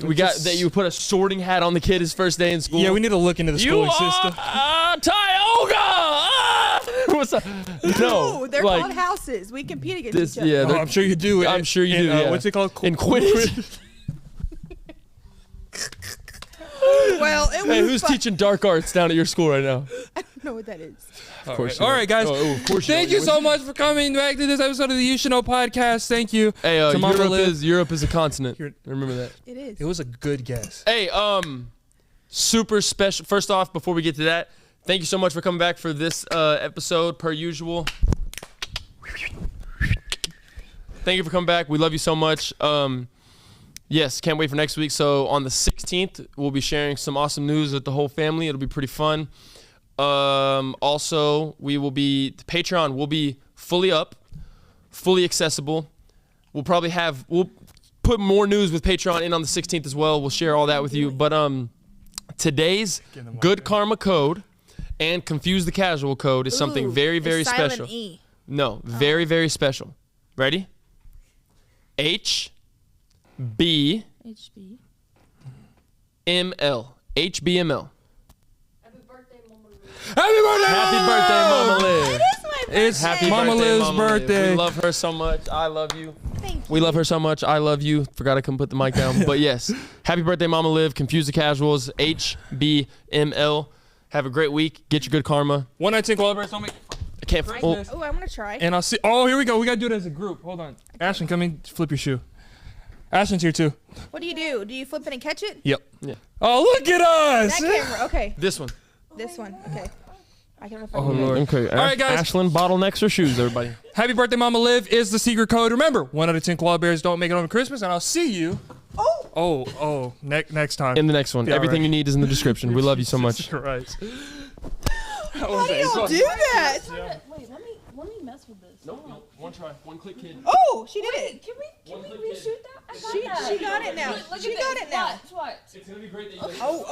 We got that you put a sorting hat on the kid his first day in school. Yeah, we need to look into the You schooling are system. Tioga! What's up? No, they're like, called houses. We compete against this, each other. yeah, Oh, I'm sure you do. I'm sure you do, yeah. What's it called? in Quidditch. Well, it was Hey, who's fun. teaching dark arts down at your school right now? I don't know what that is. Of course. All right, guys. Of course Thank you so much for coming back to this episode of the You Should Know podcast. Thank you. Hey, to Mama Liz. Europe is a continent. Here- Remember that. It is. It was a good guess. Hey, super special. First off, before we get to that, thank you so much for coming back for this episode, per usual. Thank you for coming back. We love you so much. Yes, can't wait for next week. So on the 16th, we'll be sharing some awesome news with the whole family. It'll be pretty fun. Also, the Patreon will be fully up, fully accessible. We'll put more news with Patreon in on the 16th as well. We'll share all that with you. But today's Good Karma code and Confuse the Casual code is something Ooh, very, it's very silent special. E. No, very, very special. Ready? HB HB. ML. HBML. Happy birthday, Mama Lou. Happy birthday! Happy birthday, Mama Liz. It is my birthday. It's Happy Mama birthday, Liv's Mama Liz. birthday. We love her so much. I love you. Thank you. We love her so much. I love you. Forgot I couldn't put the mic down. But yes, happy birthday, Mama Liv. Confuse the Casuals. HBML. Have a great week. Get your good karma. One night, collaborators. Don't make. I can't. Oh, Oh, I'm gonna try. And I'll see. Oh, here we go. We gotta do it as a group. Hold on. Ashton, come in. Flip your shoe. Ashton's here too. What do? Do you flip it and catch it? Yep. yeah. Oh, look at us. That camera. Okay. This one. This one. Okay. I don't know if I Oh, can. Lord. Okay. All right, guys. Ashlyn, bottlenecks or shoes, everybody. Happy birthday, Mama Liv is the secret code. Remember, 1 out of 10 koala bears don't make it home for Christmas, and I'll see you. Oh, next time. In the next one. Yeah, Everything right. you need is in the description. We love you so much. Right. Why do you do that? Wait, let me mess with this. Nope. One try. One click, kid. Oh, she did it. Can One we click reshoot that? I got She that. got it now. Look She at got this. it now. Watch. It's gonna be great that you Oh.